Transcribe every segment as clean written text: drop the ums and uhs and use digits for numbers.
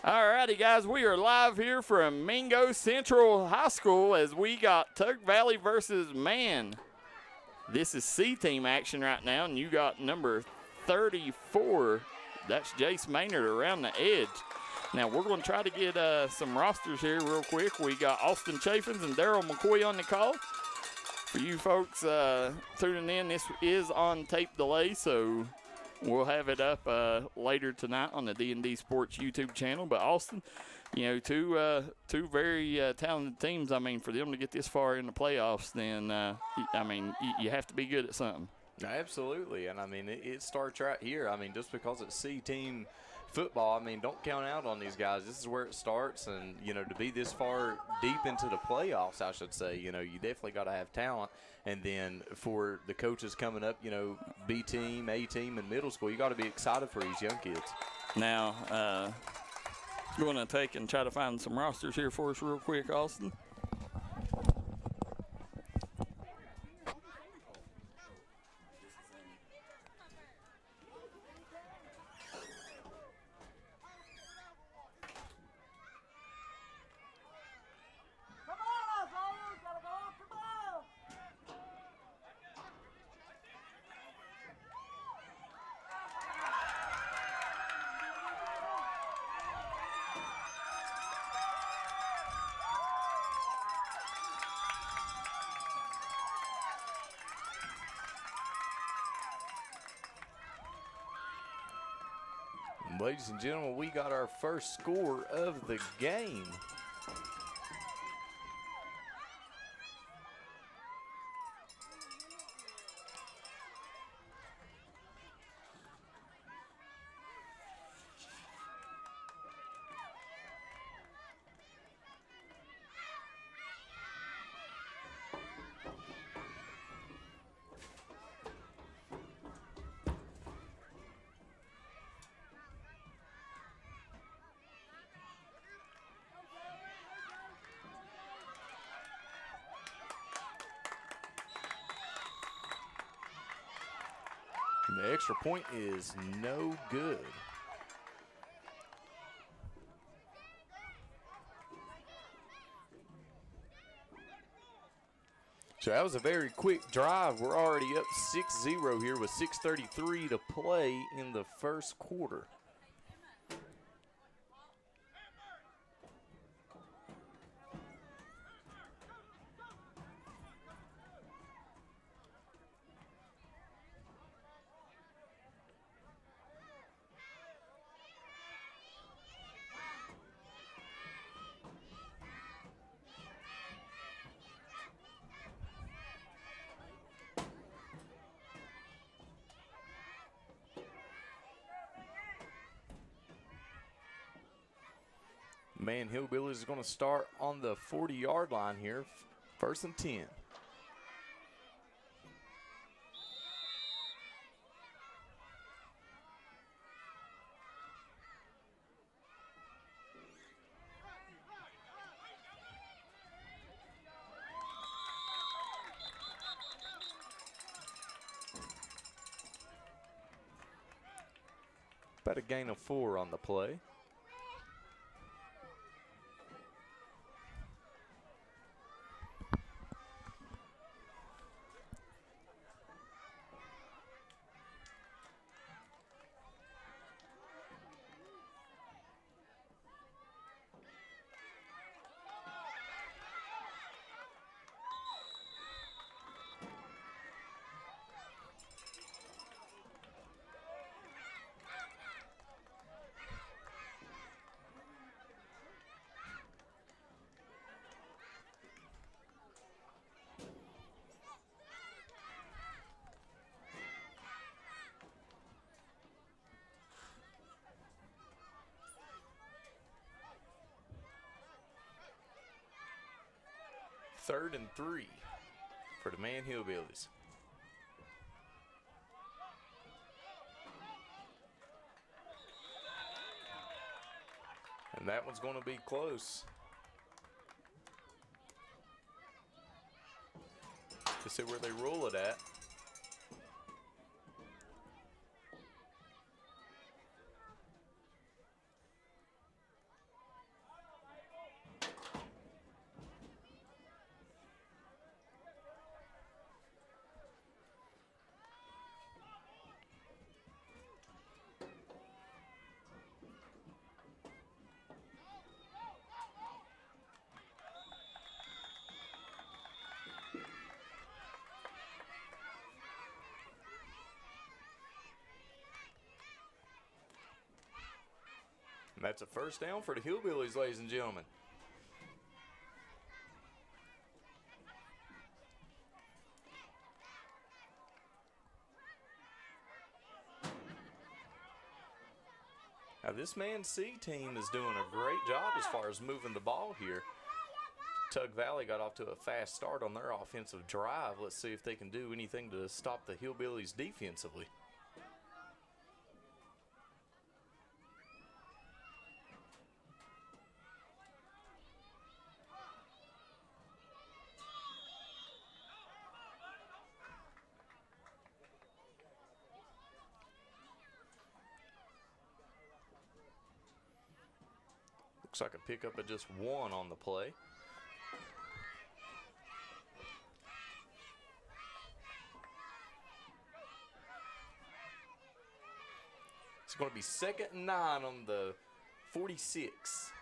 All righty, guys, we are live here from Mingo Central High School as we got Tug Valley versus Man. This is C-team action right now, and you got number 34. That's Jace Maynard around the edge. Now, we're going to try to get some rosters here real quick. We got Austin Chaffins and Daryl McCoy on the call. For you folks tuning in, this is on tape delay, so we'll have it up later tonight on the D&D Sports YouTube channel. But Austin, you know, two very talented teams. I mean, for them to get this far in the playoffs, then, I mean, you have to be good at something. Absolutely, and I mean, it starts right here. I mean, just because it's C-team football, I mean, don't count out on these guys. This is where it starts, and, you know, to be this far deep into the playoffs, I should say, you know, you definitely got to have talent. And then for the coaches coming up, you know, B-team, A-team, and middle school, you got to be excited for these young kids. Now, going to take and try to find some rosters here for us real quick, Austin. Ladies and gentlemen, we got our first score of the game. And the extra point is no good. So that was a very quick drive. We're already up 6-0 here with 6:33 to play in the first quarter. Man, Hillbillies is going to start on the 40-yard line here, 1st and 10. About a gain of 4 on the play. Third and 3 for the Man Hillbillies. And that one's going to be close. To see where they roll it at. That's a first down for the Hillbillies, ladies and gentlemen. Now, this Man C team is doing a great job as far as moving the ball here. Tug Valley got off to a fast start on their offensive drive. Let's see if they can do anything to stop the Hillbillies defensively. Looks like a pickup of just one on the play. It's going to be 2nd and 9 on the 46.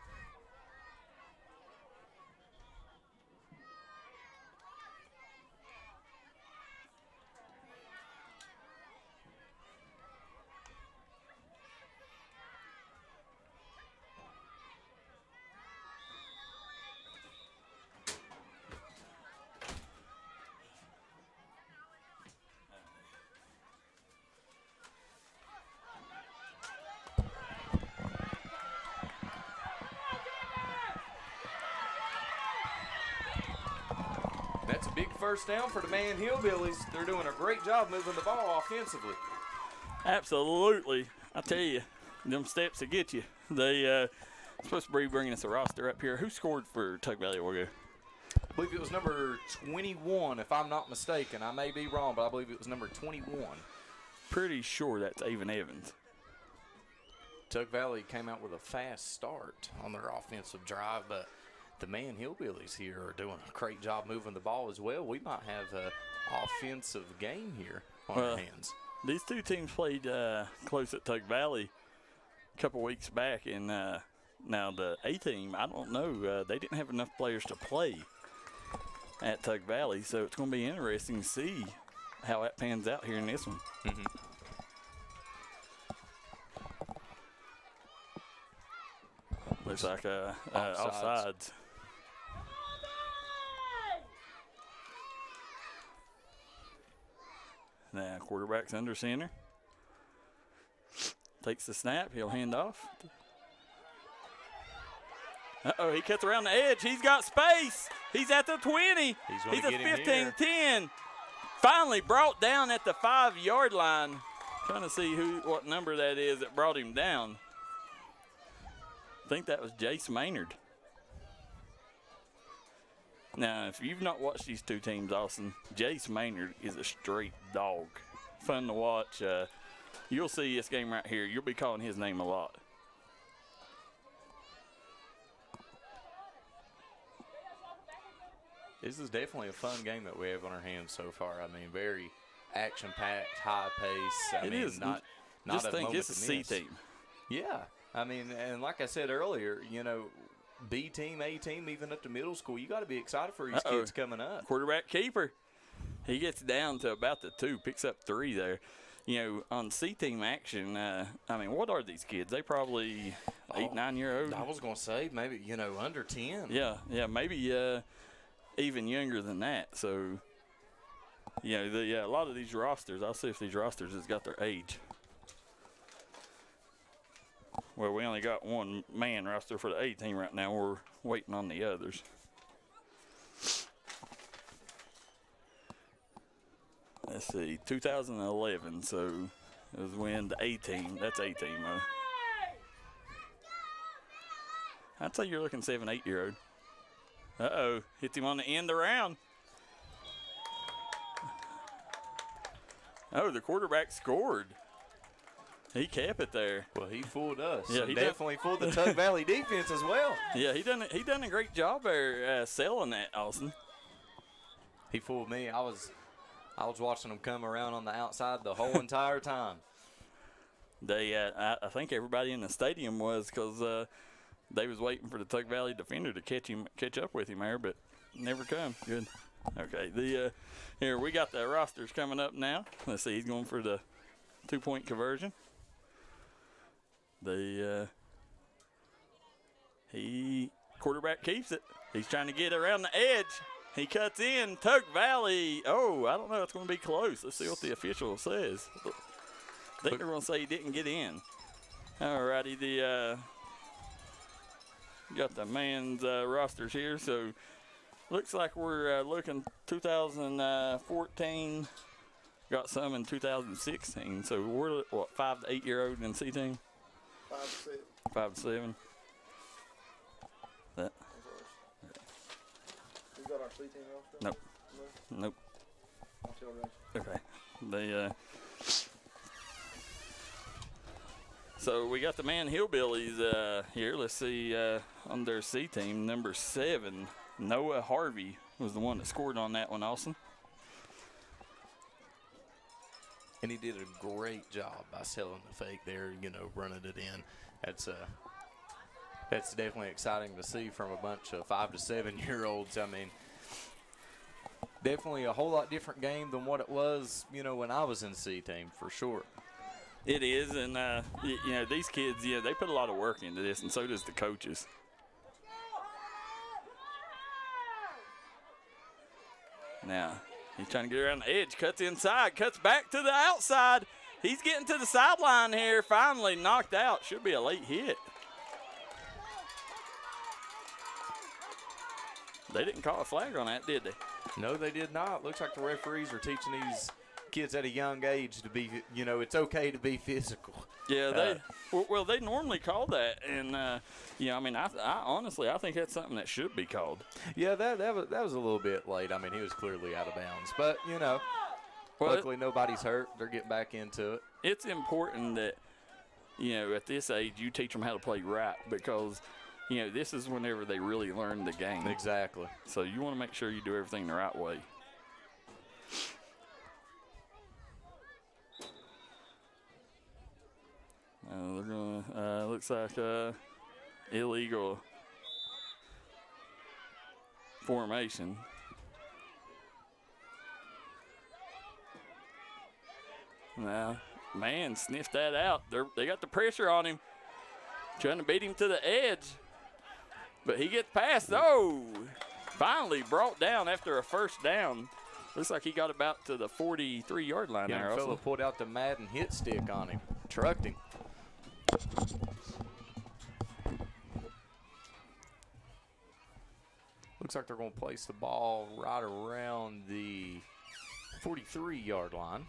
That's a big first down for the Man Hillbillies. They're doing a great job moving the ball offensively. Absolutely. I tell you, them steps to get you. They supposed to be bringing us a roster up here. Who scored for Tug Valley Orgo? I believe it was number 21, if I'm not mistaken. I may be wrong, but I believe it was number 21. Pretty sure that's Avon Evans. Tug Valley came out with a fast start on their offensive drive, but the Man Hillbillies here are doing a great job moving the ball as well. We might have an offensive game here on our hands. These two teams played close at Tug Valley a couple weeks back, and now the A team, I don't know, they didn't have enough players to play at Tug Valley, so it's going to be interesting to see how that pans out here in this one. Mm-hmm. Looks like offsides. Now quarterback's under center. Takes the snap. He'll hand off. Uh-oh, he cuts around the edge. He's got space. He's at the 20. He's at 15-10. Finally brought down at the 5-yard line. Trying to see what number that is that brought him down. I think that was Jace Maynard. Now, if you've not watched these two teams, Austin, Jace Maynard is a straight dog. Fun to watch. You'll see this game right here. You'll be calling his name a lot. This is definitely a fun game that we have on our hands so far. I mean, very action-packed, high pace. I mean, not just a think moment it's a C miss. team. Yeah. I mean, and like I said earlier, you know, B team, A team, even up to middle school, you got to be excited for these kids coming up. Quarterback keeper. He gets down to about the 2, picks up 3 there. You know, on C team action, I mean, what are these kids? They probably 8, 9-year-old. I was going to say maybe, you know, under 10. Yeah, maybe even younger than that. So, you know, a lot of these rosters, I'll see if these rosters has got their age. Well, we only got one man roster for the A team right now. We're waiting on the others. Let's see, 2011, so it was when the A team, that's A team. I'd say you're looking 7, 8-year-old. Uh-oh, hits him on the end around. Oh, the quarterback scored. He kept it there. Well, he fooled us. Yeah, he definitely fooled the Tug Valley defense as well. Yeah, he done a great job there selling that, Austin. He fooled me. I was watching him come around on the outside the whole entire time. They, I think everybody in the stadium was, because they was waiting for the Tug Valley defender to catch up with him there, but never come. Good. Okay, here we got the rosters coming up now. Let's see, he's going for the 2-point conversion. Quarterback keeps it. He's trying to get around the edge. He cuts in. Tug Valley. Oh, I don't know. It's going to be close. Let's see what the official says. I think they're going to say he didn't get in. All righty. Got the men's rosters here. So, looks like we're looking 2014. Got some in 2016. So, we're, 5 to 8 year old in C team? 5 to 7. 5 to 7. That. We got our C team roster? Nope. No? Nope. Until race. Okay. So we got the Man Hillbillies here. Let's see on their C team, number 7, Noah Harvey was the one that scored on that one, Austin. And he did a great job by selling the fake there, running it in. That's definitely exciting to see from a bunch of 5 to 7 year olds. I mean, definitely a whole lot different game than what it was, when I was in C team, for sure. It is, and these kids, they put a lot of work into this, and so does the coaches. Now, he's trying to get around the edge, cuts inside, cuts back to the outside. He's getting to the sideline here, finally knocked out. Should be a late hit. They didn't call a flag on that, did they? No, they did not. Looks like the referees are teaching these kids at a young age to be, it's okay to be physical. Yeah, they normally call that, and I honestly I think that's something that should be called. Yeah, that was a little bit late. I mean, he was clearly out of bounds, but luckily nobody's hurt. They're getting back into it. It's important that at this age you teach them how to play right, because this is whenever they really learn the game. Exactly. So you want to make sure you do everything the right way. They're gonna looks like illegal formation. Now, man sniffed that out. They got the pressure on him, trying to beat him to the edge. But he gets past. Oh, finally brought down after a first down. Looks like he got about to the 43-yard line there. Young fella pulled out the Madden hit stick on him, trucked him. Looks like they're going to place the ball right around the 43-yard line.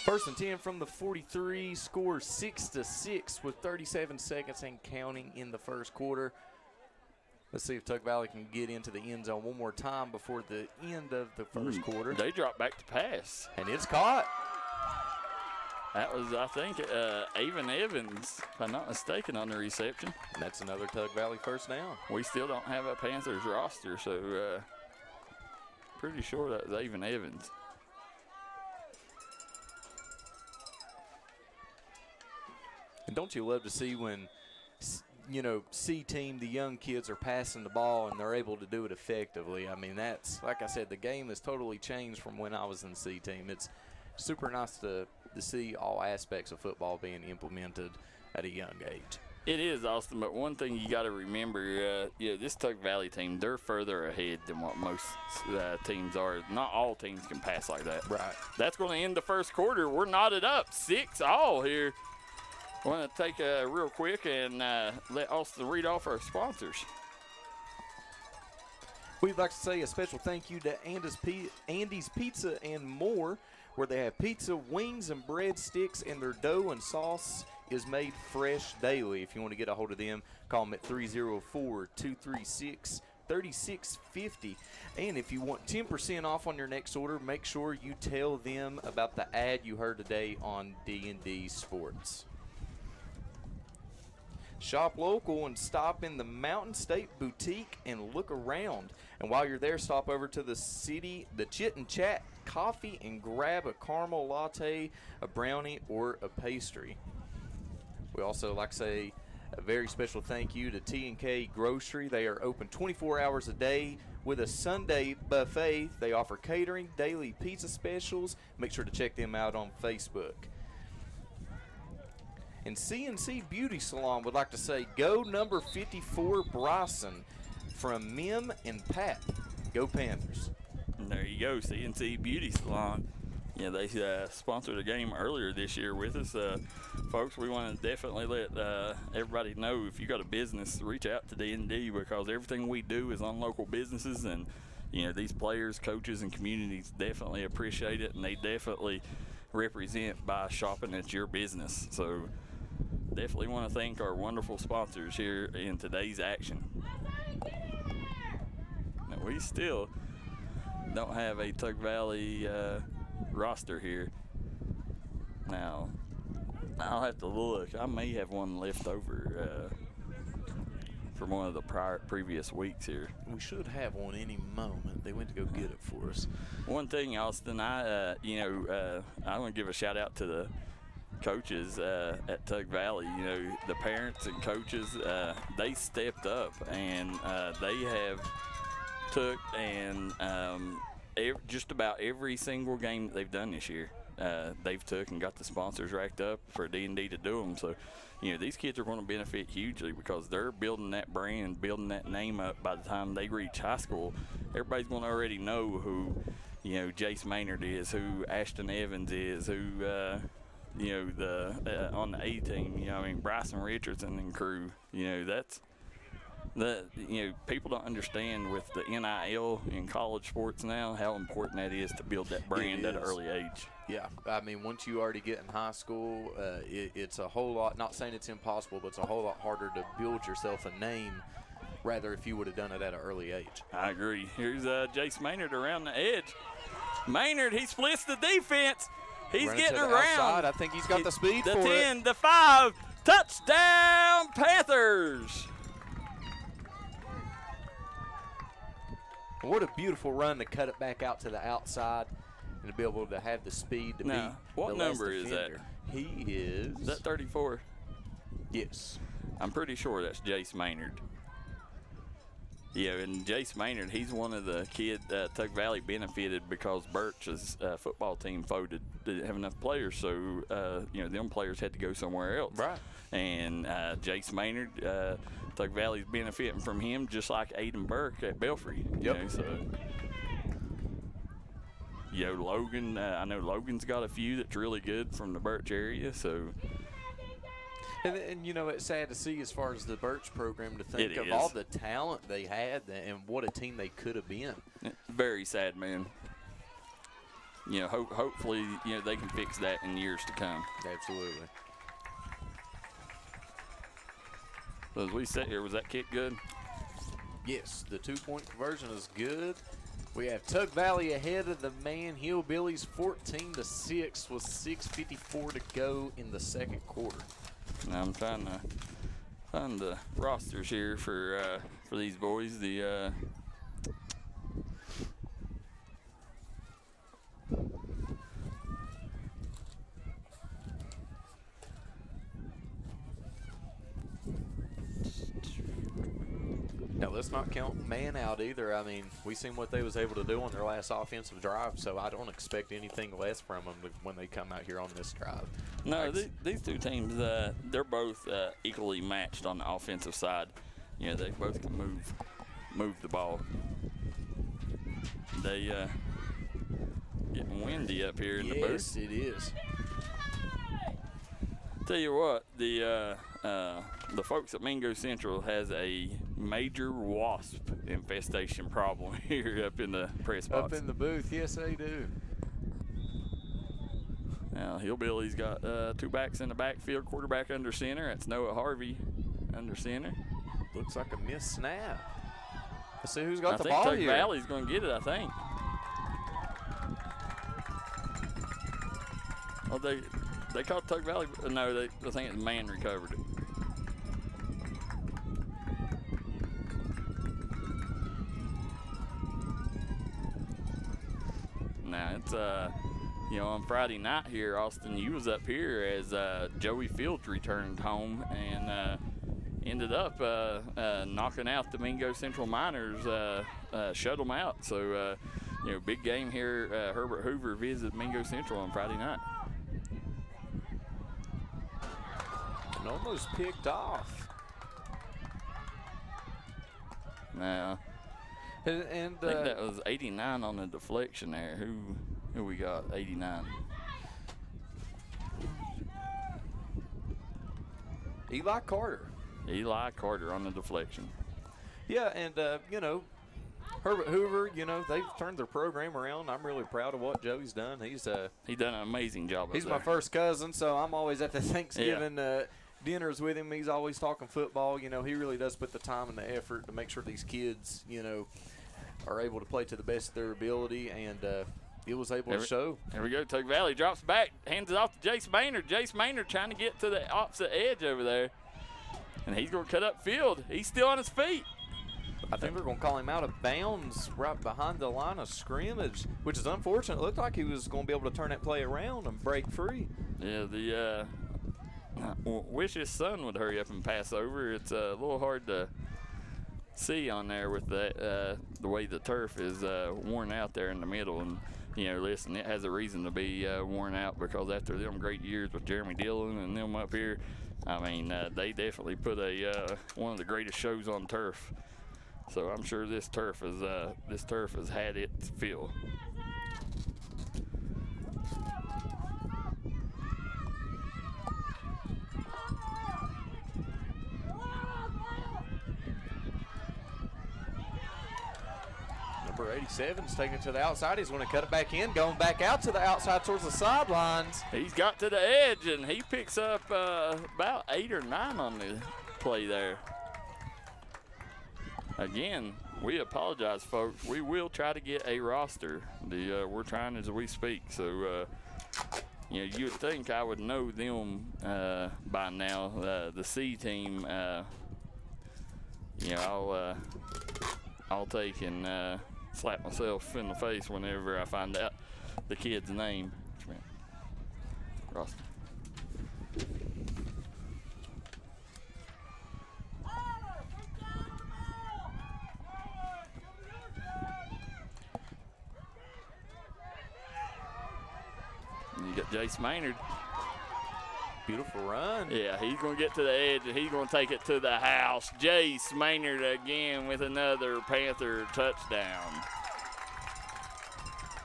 First and 10 from the 43, scores 6-6 with 37 seconds and counting in the first quarter. Let's see if Tug Valley can get into the end zone one more time before the end of the first quarter. They drop back to pass. And it's caught. That was, I think, Avon Evans, if I'm not mistaken, on the reception. And that's another Tug Valley first down. We still don't have a Panthers roster, so pretty sure that was Avon Evans. And don't you love to see when, C team, the young kids are passing the ball and they're able to do it effectively. I mean, that's, like I said, the game has totally changed from when I was in C team. It's super nice to see all aspects of football being implemented at a young age. It is, Austin, but one thing you got to remember, this Tug Valley team, they're further ahead than what most teams are. Not all teams can pass like that. Right. That's going to end the first quarter. We're knotted up 6-all here. I want to take a real quick and let Austin read off our sponsors. We'd like to say a special thank you to Andy's Pizza and More, where they have pizza, wings, and breadsticks, and their dough and sauce is made fresh daily. If you want to get a hold of them, call them at 304-236-3650. And if you want 10% off on your next order, make sure you tell them about the ad you heard today on D&D Sports. Shop local and stop in the Mountain State Boutique and look around. And while you're there, stop over to the Chit and Chat Coffee and grab a caramel latte, a brownie, or a pastry. We also like to say a very special thank you to T&K Grocery. They are open 24 hours a day with a Sunday buffet. They offer catering, daily pizza specials. Make sure to check them out on Facebook. And CNC Beauty Salon would like to say, go number 54, Bryson, from Mim and Pat. Go Panthers. And there you go, CNC Beauty Salon. Yeah, they sponsored a game earlier this year with us. Folks, we want to definitely let everybody know, if you got a business, reach out to D&D, because everything we do is on local businesses, and these players, coaches, and communities definitely appreciate it, and they definitely represent by shopping at your business. So definitely want to thank our wonderful sponsors here in today's action. Now, we still don't have a Tug Valley roster here. Now, I'll have to look. I may have one left over from one of the previous weeks here. We should have one any moment. They went to go get it for us. One thing, Austin, I want to give a shout out to the coaches at Tug Valley. The parents and coaches, they stepped up, and they have took and just about every single game that they've done this year, they've took and got the sponsors racked up for D&D to do them. So, these kids are going to benefit hugely, because they're building that brand, building that name up. By the time they reach high school, everybody's going to already know who, Jace Maynard is, who Ashton Evans is, who, on the A team, Bryson Richardson and crew, that's. People don't understand with the NIL in college sports now how important that is to build that brand at an early age. Yeah, I mean, once you already get in high school, it's a whole lot, not saying it's impossible, but it's a whole lot harder to build yourself a name, rather if you would have done it at an early age. I agree. Here's Jace Maynard around the edge. Maynard, he splits the defense. He's Running getting to the around. outside. I think he's got the speed the for 10, it. the 5, touchdown Panthers. What a beautiful run to cut it back out to the outside and to be able to have the speed to beat what the number last is that? defender. He is. Is that 34? Yes. I'm pretty sure that's Jace Maynard. Yeah, and Jace Maynard, he's one of the kids Tug Valley benefited because Birch's football team folded. Didn't have enough players, so them players had to go somewhere else. Right. And Jace Maynard, Tug Valley's benefiting from him, just like Aiden Burke at Belfry. Yep. Logan. I know Logan's got a few that's really good from the Birch area. So. And it's sad to see as far as the Birch program to think of all the talent they had and what a team they could have been. Very sad, man. Hopefully, they can fix that in years to come. Absolutely. So as we sit here, was that kick good? Yes, the 2-point conversion is good. We have Tug Valley ahead of the Man Hillbillies 14-6 with 6:54 to go in the second quarter. Now I'm trying to find the rosters here for these boys. Now, let's not count man out either. I mean, we seen what they was able to do on their last offensive drive, so I don't expect anything less from them when they come out here on this drive. No, these two teams, they're both equally matched on the offensive side. They both can move the ball. They getting windy up here in the booth. Yes, it is. Tell you what, the folks at Mingo Central has a major wasp infestation problem here up in the press box. Up in the booth, yes, they do. Now, Hillbilly's got two backs in the backfield, quarterback under center. That's Noah Harvey under center. Looks like a missed snap. Let's see who's got the ball here. I think here. Tug Valley's going to get it, I think. Oh, they caught Tug Valley. No, I think the man recovered it. Now, it's on Friday night here, Austin, you was up here as Joey Fields returned home and ended up knocking out the Mingo Central Miners, shut them out. So, big game here. Herbert Hoover visited Mingo Central on Friday night. And almost picked off. Now, And I think that was 89 on the deflection there. Who we got? 89. Eli Carter. Eli Carter on the deflection. Yeah, and, Herbert Hoover, they've turned their program around. I'm really proud of what Joey's done. He's done an amazing job. He's my first cousin, so I'm always at the Thanksgiving dinners with him. He's always talking football. He really does put the time and the effort to make sure these kids, are able to play to the best of their ability, and it was able to show. There we go. Tug Valley drops back, hands it off to Jace Maynard. Jace Maynard trying to get to the opposite edge over there, and he's going to cut up field. He's still on his feet. I think they're going to call him out of bounds right behind the line of scrimmage, which is unfortunate. It looked like he was going to be able to turn that play around and break free. Yeah, wish his son would hurry up and pass over. It's a little hard to see on there with the way the turf is worn out there in the middle. And, listen, it has a reason to be worn out, because after them great years with Jeremy Dillon and them up here, I mean, they definitely put one of the greatest shows on turf. So I'm sure this turf has had its fill. Number 87's taking it to the outside. He's going to cut it back in, going back out to the outside towards the sidelines. He's got to the edge, and he picks up about 8 or 9 on the play there. Again, we apologize, folks. We will try to get a roster. We're trying as we speak. So, you would think I would know them by now. The C team, I'll take and slap myself in the face whenever I find out the kid's name. Roster. You got Jace Maynard. Beautiful run. Yeah, he's going to get to the edge, and he's going to take it to the house. Jace Maynard again with another Panther touchdown.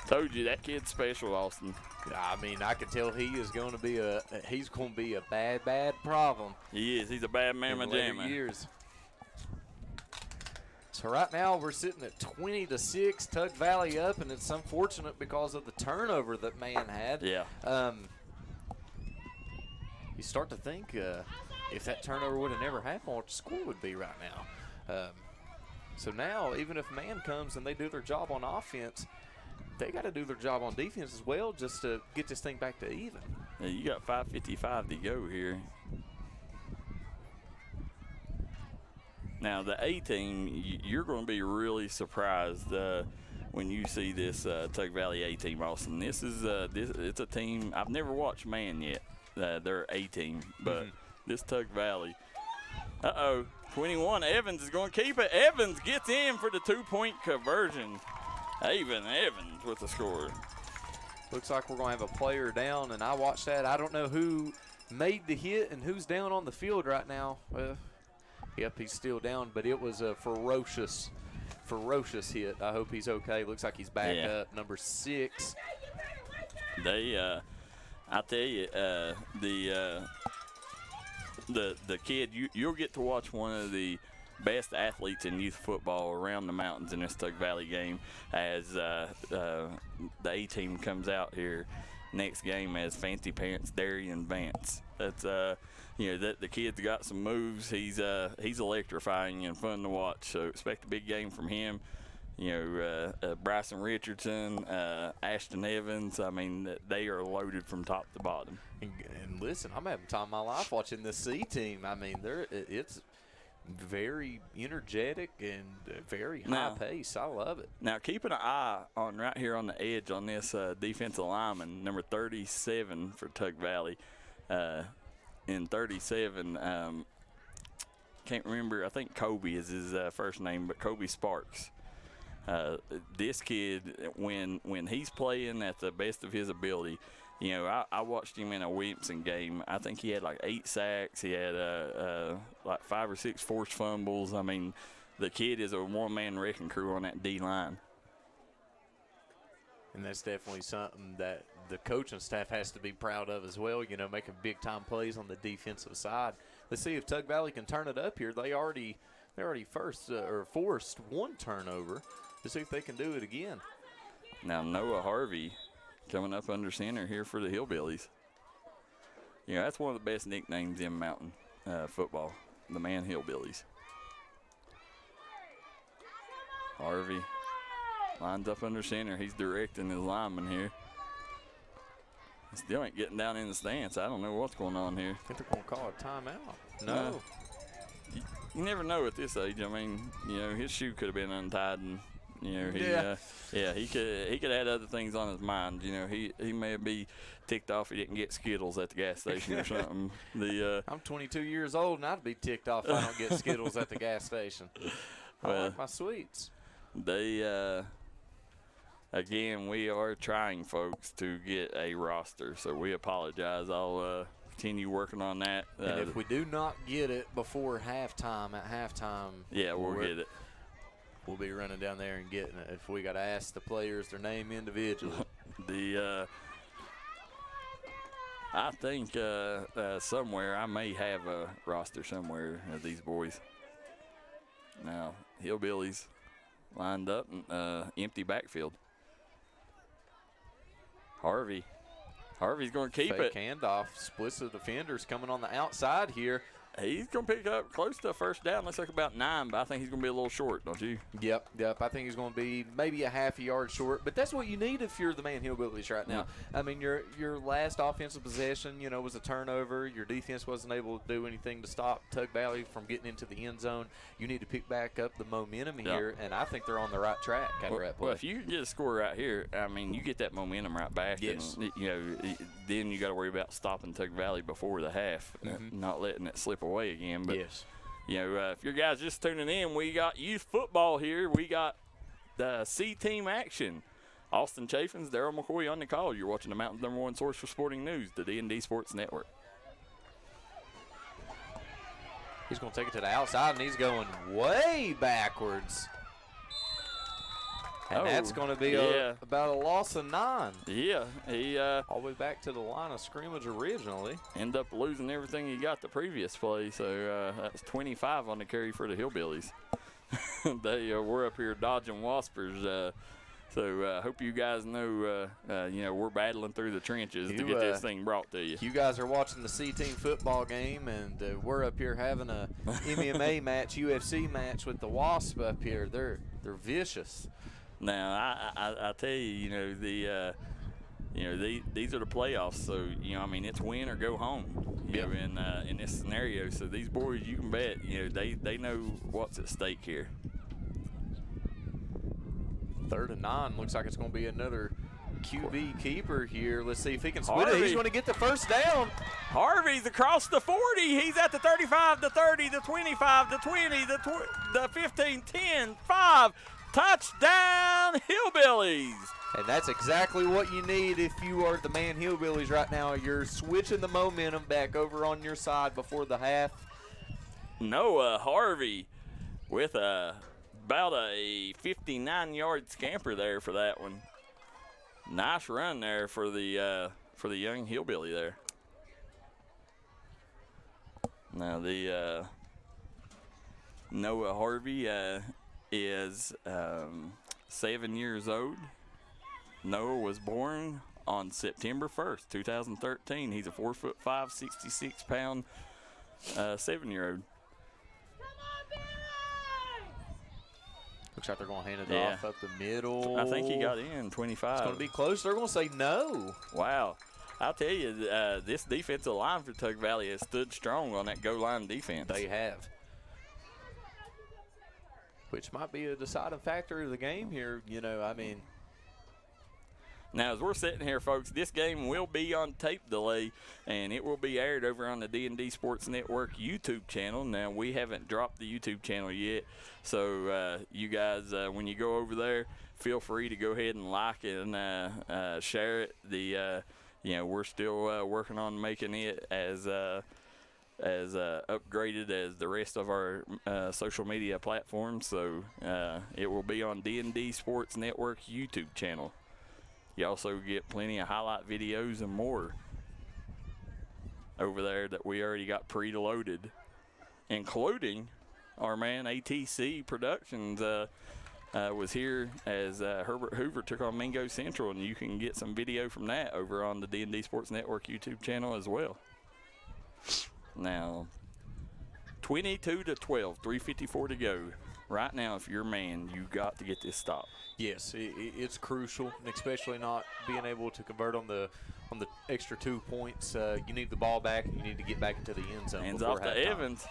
Told you that kid's special, Austin. I mean, I can tell he is going to be a bad problem. He is. He's a bad mamma jamma. Years. So right now we're sitting at 20-6, Tug Valley up, and it's unfortunate because of the turnover that Man had. Yeah. You start to think if that turnover would have never happened, what the score would be right now. So now, even if Man comes and they do their job on offense, they got to do their job on defense as well, just to get this thing back to even. Yeah, you got 5:55 to go here. Now, the A team, you're going to be really surprised when you see this Tug Valley A team, Austin. This is it's a team I've never watched Man yet. They're A team, but this Tug Valley. 21. Evans is going to keep it. Evans gets in for the 2-point conversion. Evans with the score. Looks like we're going to have a player down, and I watched that. I don't know who made the hit and who's down on the field right now. Yep, he's still down, but it was a ferocious hit. I hope he's okay. Looks like he's back up. Number 6. I tell you, the kid, you'll get to watch one of the best athletes in youth football around the mountains in this Tug Valley game as the A team comes out here next game as Fancy Pants Darian Vance. That's the kid's got some moves. He's electrifying and fun to watch. So expect a big game from him. Bryson Richardson, Ashton Evans. I mean, they are loaded from top to bottom. And listen, I'm having time of my life watching this C team. I mean, it's very energetic and very high pace. I love it. Now, keeping an eye on right here on the edge on this defensive lineman, number 37 for Tug Valley. In 37, can't remember. I think Kobe is his first name, but Kobe Sparks. This kid, when he's playing at the best of his ability, you know, I watched him in a Williamson game. I think he had like 8 sacks. He had like 5 or 6 forced fumbles. I mean, the kid is a one-man wrecking crew on that D-line. And that's definitely something that the coaching staff has to be proud of as well, you know, making big-time plays on the defensive side. Let's see if Tug Valley can turn it up here. They already forced one turnover. Let's see if they can do it again. Now, Noah Harvey coming up under center here for the Hillbillies. You know, that's one of the best nicknames in mountain football, the Man Hillbillies. Harvey lines up under center. He's directing his lineman here. He still ain't getting down in the stance. I don't know what's going on here. I think they're going to call a timeout. No. You never know at this age. I mean, you know, his shoe could have been untied, and you know, he could have had other things on his mind. You know, he may be ticked off he didn't get Skittles at the gas station or something. I'm 22 years old, and I'd be ticked off if I don't get Skittles at the gas station. I like my sweets. They again, we are trying, folks, to get a roster, so we apologize. I'll continue working on that. And if we do not get it before halftime, we'll get it. We'll be running down there and getting it. If we got to ask the players their name individually. I think somewhere I may have a roster somewhere of these boys. Now, Hillbillies lined up, empty backfield. Harvey's going to keep it. Handoff, splits the defenders coming on the outside here. He's going to pick up close to a first down. Looks like about 9, but I think he's going to be a little short, don't you? Yep. I think he's going to be maybe a half a yard short, but that's what you need if you're the Man Hillbillies right now. I mean, your last offensive possession, you know, was a turnover. Your defense wasn't able to do anything to stop Tug Valley from getting into the end zone. You need to pick back up the momentum here, and I think they're on the right track after that play. Well, if you can get a score right here, I mean, you get that momentum right back. Yes. And, you know, then you got to worry about stopping Tug Valley before the half, not letting it slip away again. But, you know, if your guys just tuning in, we got youth football here. We got the C-team action. Austin Chaffins, Darryl McCoy on the call. You're watching the Mountain's #1 source for sporting news, the D&D Sports Network. He's going to take it to the outside, and he's going way backwards. And that's going to be about a loss of 9. Yeah, he all the way back to the line of scrimmage originally. Ended up losing everything he got the previous play, so that's 25 on the carry for the Hillbillies. They were up here dodging Waspers, so I hope you guys know, you know, we're battling through the trenches to get this thing brought to you. You guys are watching the C-team football game, and we're up here having a MMA match, UFC match with the Wasp up here. They're vicious. Now, I tell you, you know, these are the playoffs, so, you know, I mean, it's win or go home, you know, in this scenario. So these boys, you can bet, you know, they know what's at stake here. 3rd and 9. Looks like it's going to be another QB keeper here. Let's see if he can split it. He's going to get the first down. Harvey's across the 40. He's at the 35, the 30, the 25, the 20, the 15, 10, 5. Touchdown, Hillbillies. And that's exactly what you need if you are the Man Hillbillies right now. You're switching the momentum back over on your side before the half. Noah Harvey with about a 59-yard scamper there for that one. Nice run there for the young Hillbilly there. Now the Noah Harvey is 7 years old. Noah was born on September 1st, 2013. He's a 4'5", 66-pound 7-year-old. Looks like they're going to hand it off up the middle. I think he got in 25. It's going to be close. They're going to say no. Wow. I'll tell you, this defensive line for Tug Valley has stood strong on that goal line defense. They have. Which might be a deciding factor of the game here. You know, I mean. Now, as we're sitting here, folks, this game will be on tape delay, and it will be aired over on the D&D Sports Network YouTube channel. Now, we haven't dropped the YouTube channel yet, so you guys, when you go over there, feel free to go ahead and like it and share it. We're still working on making it as upgraded as the rest of our social media platforms, so it will be on D&D Sports Network YouTube channel. You also get plenty of highlight videos and more over there that we already got preloaded, including our man ATC Productions was here as Herbert Hoover took on Mingo Central, and you can get some video from that over on the D&D Sports Network YouTube channel as well. Now, 22-12, 3:54 to go. Right now, if you're a man, you got to get this stop. Yes, it's crucial, and especially not being able to convert on the extra 2 points. You need the ball back, and you need to get back into the end zone. Hands before off to halftime. Evans.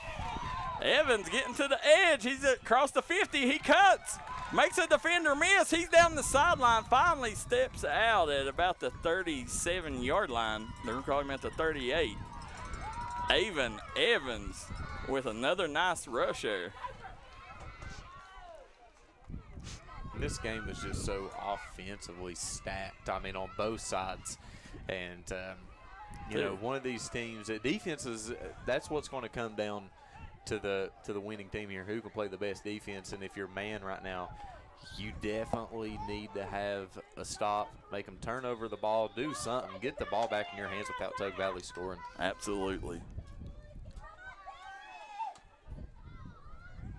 Evans getting to the edge. He's across the 50. He cuts. Makes a defender miss. He's down the sideline. Finally steps out at about the 37-yard line. They're calling him at the 38. Evans with another nice rush there. This game is just so offensively stacked. I mean, on both sides. And, one of these teams, defenses, that's what's going to come down to the winning team here. Who can play the best defense? And if you're a man right now, you definitely need to have a stop, make them turn over the ball, do something, get the ball back in your hands without Tug Valley scoring. Absolutely.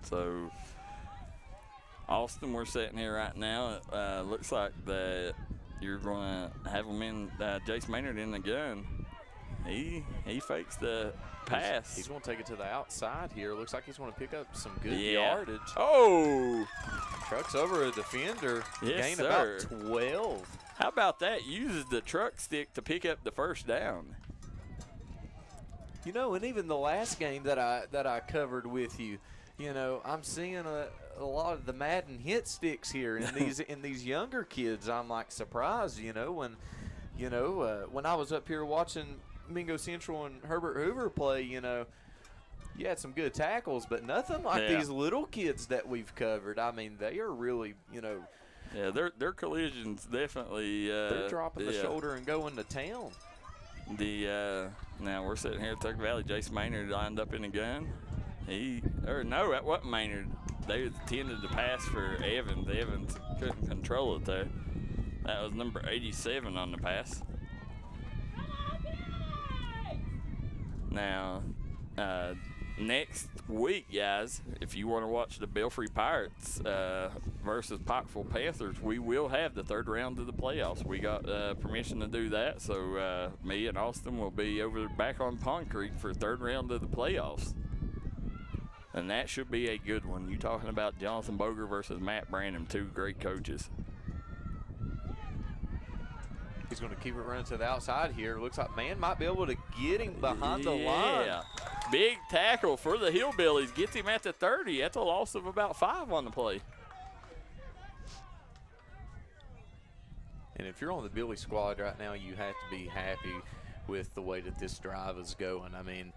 So, Austin, we're sitting here right now. Looks like that you're going to have him in, Jace Maynard in the gun. He fakes the pass. He's going to take it to the outside here. Looks like he's going to pick up some good yardage. Oh! Trucks over a defender. Yes, gain sir. about 12. How about that? Uses the truck stick to pick up the first down. And even the last game that I covered with you, I'm seeing a lot of the Madden hit sticks here in these younger kids. I'm like surprised, when I was up here watching Mingo Central and Herbert Hoover play, you had some good tackles, but nothing like these little kids that we've covered. I mean, they are really, Yeah, their collisions definitely. They're dropping the shoulder and going to town. Now we're sitting here at Tuck Valley. Jace Maynard lined up in the gun. That wasn't Maynard. They intended to pass for Evans. Evans couldn't control it there. That was number 87 on the pass. Now, next week, guys, if you want to watch the Belfry Pirates versus Pikeville Panthers, we will have the third round of the playoffs. We got permission to do that, so me and Austin will be back on Pond Creek for third round of the playoffs. And that should be a good one. You talking about Jonathan Boger versus Matt Branham, two great coaches. He's going to keep it running to the outside here. Looks like man might be able to get him behind the line. Yeah, big tackle for the Hillbillies. Gets him at the 30. That's a loss of about 5 on the play. And if you're on the Billy squad right now, you have to be happy with the way that this drive is going. I mean,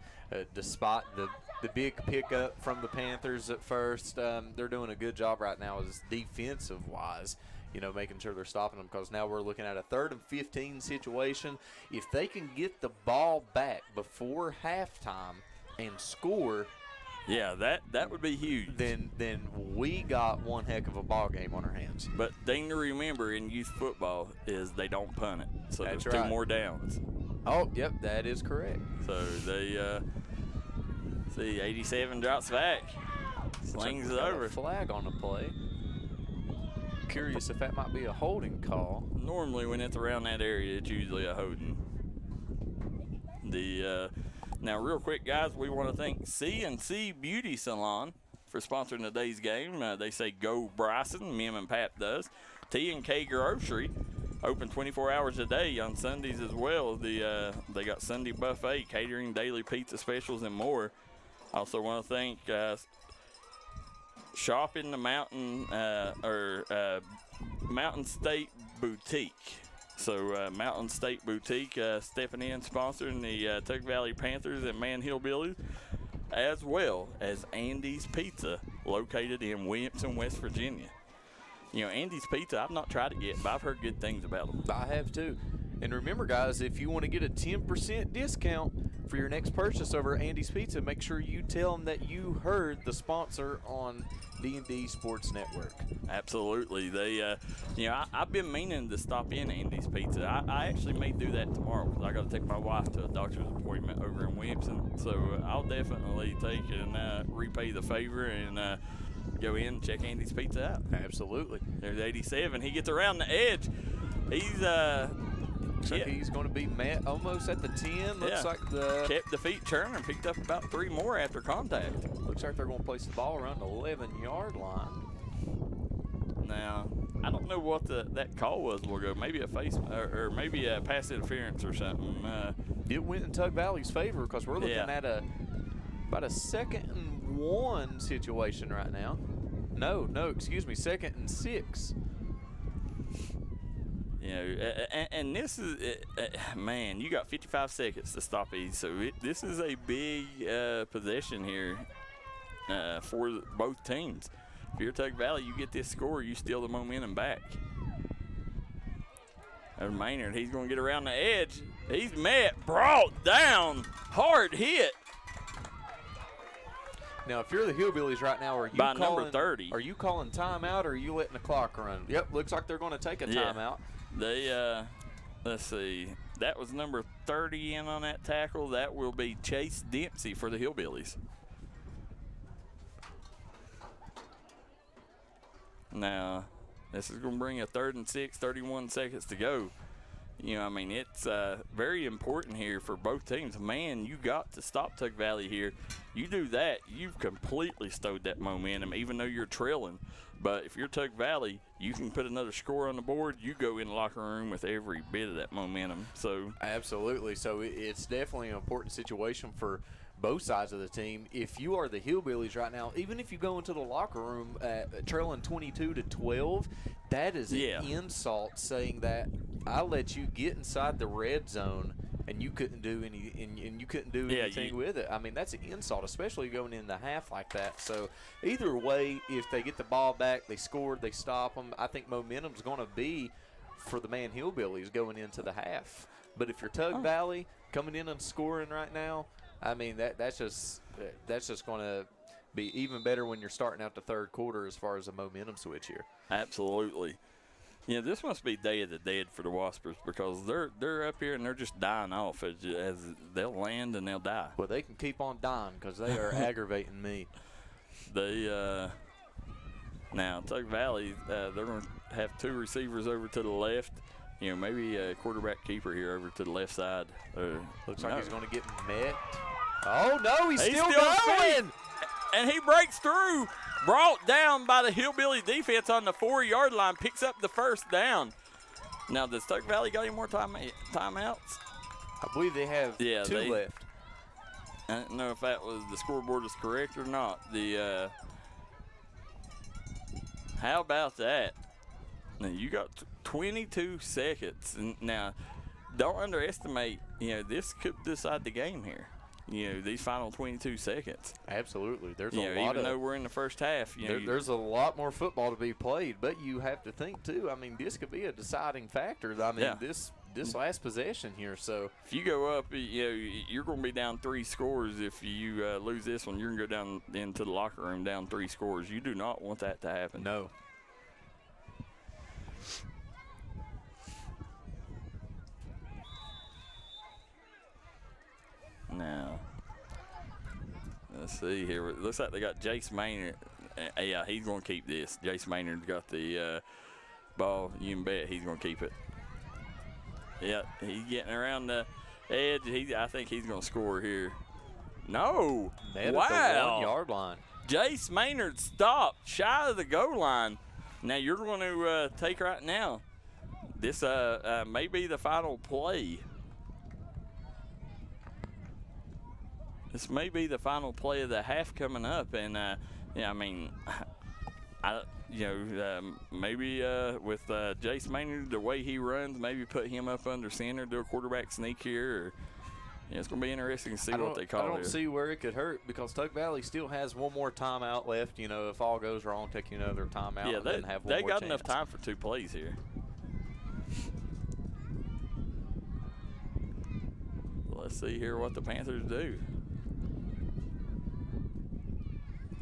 despite the big pickup from the Panthers at first, they're doing a good job right now as defensive-wise, making sure they're stopping them, because now we're looking at a 3rd and 15 situation. If they can get the ball back before halftime and score, yeah, that would be huge. Then we got one heck of a ball game on our hands. But thing to remember in youth football is they don't punt it, so That's there's right. 2 more downs. Oh, yep, that is correct. So they see 87 drops back, slings it over. Flag on the play. Curious if that might be a holding call. Normally when it's around that area, it's usually a holding. Now, real quick, guys, we want to thank C&C Beauty Salon for sponsoring today's game. They say go Bryson, Mim and Pap does. T&K Grocery, open 24 hours a day on Sundays as well. They got Sunday buffet, catering, daily pizza specials, and more. Also want to thank Shop in the Mountain, Mountain State Boutique. So Mountain State Boutique stepping in, sponsoring the Tug Valley Panthers and Man Hillbillies, as well as Andy's Pizza, located in Williamson, West Virginia. You know, Andy's Pizza, I've not tried it yet, but I've heard good things about them. I have too. And remember, guys, if you want to get a 10% discount for your next purchase over at Andy's Pizza, make sure you tell them that you heard the sponsor on D&D Sports Network. Absolutely. They, you know, I've been meaning to stop in Andy's Pizza. I actually may do that tomorrow because I got to take my wife to a doctor's appointment over in Williamson. So I'll definitely take and repay the favor and go in and check Andy's Pizza out. Absolutely. There's 87. He gets around the edge. He's Looks like he's going to be almost at the 10. Looks like kept the feet churning, picked up about 3 more after contact. Looks like they're going to place the ball around the 11-yard line. Now, I don't know what that call was. We'll go maybe a face or maybe a pass interference or something. It went in Tug Valley's favor because we're looking at about a 2nd and 1 situation right now. No, excuse me, 2nd and 6. You know, and this is, man, you got 55 seconds to stop these. So this is a big possession here for both teams. If you're Tug Valley, you get this score, you steal the momentum back. There's Maynard. He's going to get around the edge. He's brought down, hard hit. Now, if you're the Hillbillies right now, are you by calling, number 30? Are you calling timeout or are you letting the clock run? Yep, looks like they're going to take a timeout. They, let's see, that was number 30 in on that tackle. That will be Chase Dempsey for the Hillbillies. Now, this is going to bring a 3rd and 6, 31 seconds to go. You know, I mean, it's very important here for both teams. Man, you got to stop Tug Valley here. You do that, you've completely stowed that momentum, even though you're trailing. But if you're Tug Valley, you can put another score on the board. You go in the locker room with every bit of that momentum. So absolutely. So it's definitely an important situation for both sides of the team. If you are the Hillbillies right now, even if you go into the locker room trailing 22-12, that is an insult, saying that I let you get inside the red zone and you couldn't do anything with it. I mean, that's an insult, especially going in the half like that. So either way, if they get the ball back, they scored, they stop them. I think momentum's going to be for the Man Hillbillies going into the half. But if you're Tug Valley coming in and scoring right now, I mean that's just going to be even better when you're starting out the third quarter as far as a momentum switch here. Absolutely. Yeah, this must be Day of the Dead for the Waspers because they're up here and they're just dying off as they'll land and they'll die. Well, they can keep on dying because they are aggravating me. They now Tug Valley, they're going to have 2 receivers over to the left. You know, maybe a quarterback keeper here over to the left side. Looks like he's going to get met. Oh, no, he's still going. And he breaks through. Brought down by the Hillbilly defense on the 4-yard line. Picks up the first down. Now, does Tug Valley got any more timeouts? I believe they have 2 left. I don't know if that was the scoreboard is correct or not. How about that? Now, you got 22 seconds. And now, don't underestimate, this could decide the game here. These final 22 seconds. Absolutely. There's a lot even though we're in the first half. There's a lot more football to be played, but you have to think, too. I mean, this could be a deciding factor. I mean, this last possession here. So if you go up, you're going to be down 3 scores. If you lose this one, you're going to go down into the locker room down 3 scores. You do not want that to happen. No. Now, let's see here. It looks like they got Jace Maynard. Yeah, he's going to keep this. Jace Maynard's got the ball. You can bet he's going to keep it. Yeah, he's getting around the edge. I think he's going to score here. No. Net wow. At the 1-yard line. Jace Maynard stopped shy of the goal line. Now you're going to take right now. This may be the final play. This may be the final play of the half coming up, and I mean, maybe with Jace Maynard, the way he runs, maybe put him up under center, do a quarterback sneak here. Or, it's going to be interesting to see what they call it. I don't see where it could hurt because Tug Valley still has one more timeout left. If all goes wrong, take another timeout and then have one they more got chance. enough time for 2 plays here. Let's see here what the Panthers do.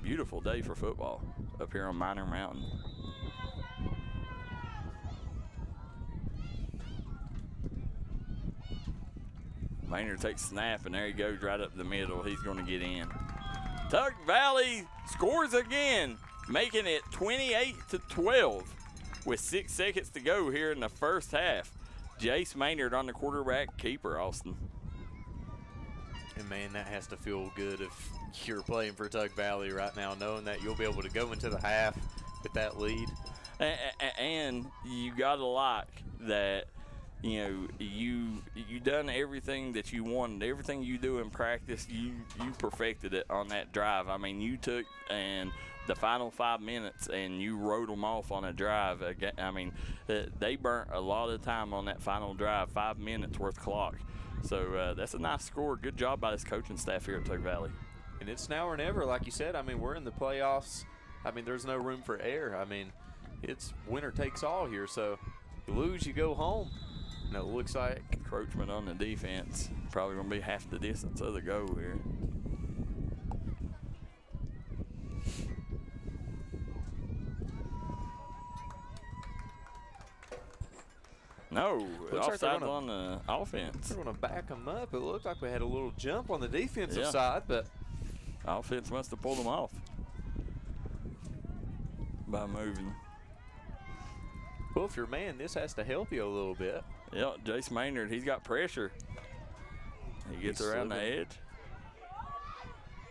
Beautiful day for football up here on Minor Mountain. Maynard takes snap, and there he goes right up the middle. He's going to get in. Tug Valley scores again, making it 28-12 with 6 seconds to go here in the first half. Jace Maynard on the quarterback keeper, Austin. And, man, that has to feel good if you're playing for Tug Valley right now, knowing that you'll be able to go into the half with that lead. And you got to like that, you done everything that you wanted. Everything you do in practice, you perfected it on that drive. I mean, you took and the final 5 minutes and you wrote them off on a drive. I mean, they burnt a lot of time on that final drive, 5 minutes worth of clock. So that's a nice score. Good job by this coaching staff here at Tug Valley. And it's now or never, like you said. I mean, we're in the playoffs. I mean, there's no room for error. I mean, it's winner takes all here. So you lose, you go home. And it looks like encroachment on the defense. Probably going to be half the distance of the goal here. No, offside on the offense. They're going to back them up. It looked like we had a little jump on the defensive side, but offense must have pulled them off by moving. Well, if you're a man, this has to help you a little bit. Yeah, Jace Maynard, he's got pressure. He gets around the edge.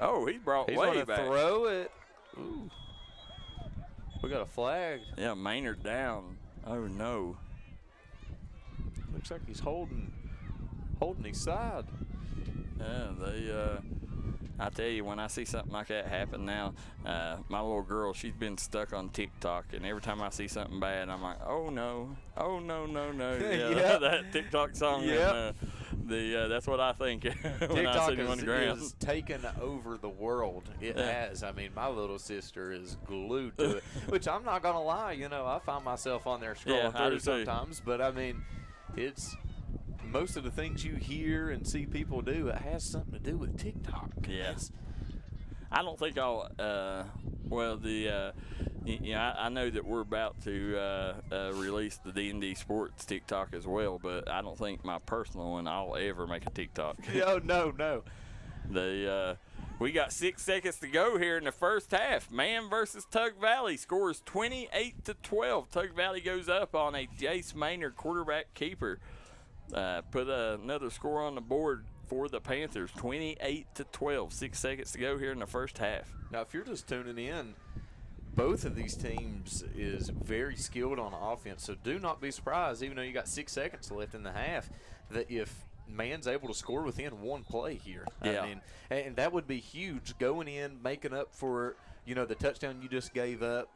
Oh, he's brought way back. He's going to throw it. Ooh. We got a flag. Yeah, Maynard down. Oh, no. Looks like he's holding his side. Yeah, I tell you, when I see something like that happen now, my little girl, she's been stuck on TikTok, and every time I see something bad, I'm like, oh no, oh no, no, no. Yeah, that TikTok song. Yeah. That's what I think when TikTok I see them on the ground. is taken over the world. It has. I mean, my little sister is glued to it, which I'm not going to lie. I find myself on there scrolling through sometimes, but I mean, it's most of the things you hear and see people do, it has something to do with TikTok. Yes. I don't think I'll, I know that we're about to release the D&D Sports TikTok as well, but I don't think my personal one, I'll ever make a TikTok. No. We got 6 seconds to go here in the first half. Man versus Tug Valley scores 28-12. Tug Valley goes up on a Jace Maynard quarterback keeper. Put another score on the board for the Panthers, 28-12. 6 seconds to go here in the first half. Now, if you're just tuning in, both of these teams is very skilled on offense, so do not be surprised, even though you got 6 seconds left in the half, that if Man's able to score within one play here. Yeah. I mean, and that would be huge, going in, making up for, the touchdown you just gave up,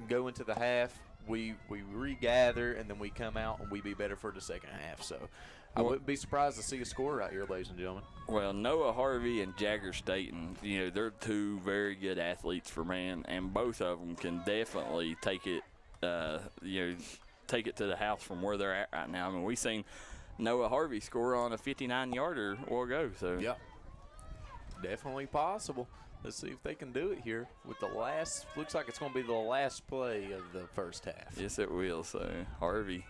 go into the half. We regather, and then we come out, and we be better for the second half. So I wouldn't be surprised to see a score right here, ladies and gentlemen. Well, Noah Harvey and Jagger Staten, they're two very good athletes for Man, and both of them can definitely take it, take it to the house from where they're at right now. I mean, we seen Noah Harvey score on a 59-yarder a while ago. So yeah, definitely possible. Let's see if they can do it here with the last. Looks like it's going to be the last play of the first half. Yes, it will. So Harvey,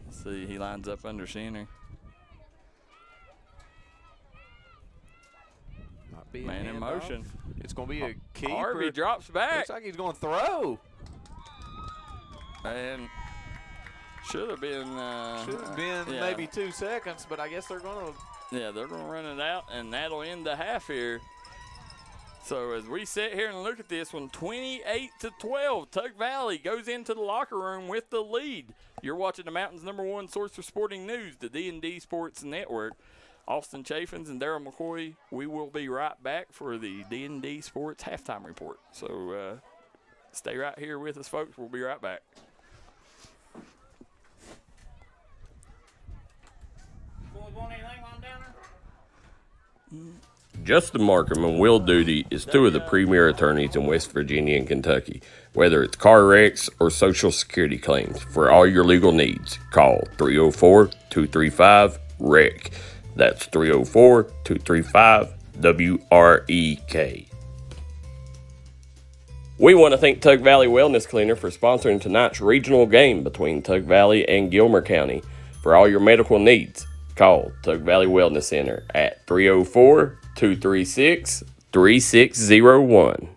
let's see, he lines up under center. Might be man in motion. It's going to be a keeper. Harvey drops back. Looks like he's going to throw. And should have been maybe 2 seconds, but I guess they're going to. Yeah, they're going to run it out, and that'll end the half here. So as we sit here and look at this one, 28-12, Tug Valley goes into the locker room with the lead. You're watching the Mountain's #1 source for sporting news, the D&D Sports Network. Austin Chaffins and Darryl McCoy, we will be right back for the D&D Sports halftime report. So Stay right here with us, folks. We'll be right back. Justin Markham and Will Duty is two of the premier attorneys in West Virginia and Kentucky. Whether it's car wrecks or Social Security claims, for all your legal needs, call 304-235-WRECK. That's 304-235-WREK. We want to thank Tug Valley Wellness Cleaner for sponsoring tonight's regional game between Tug Valley and Gilmer County. For all your medical needs, call Tug Valley Wellness Center at 304-236-3601.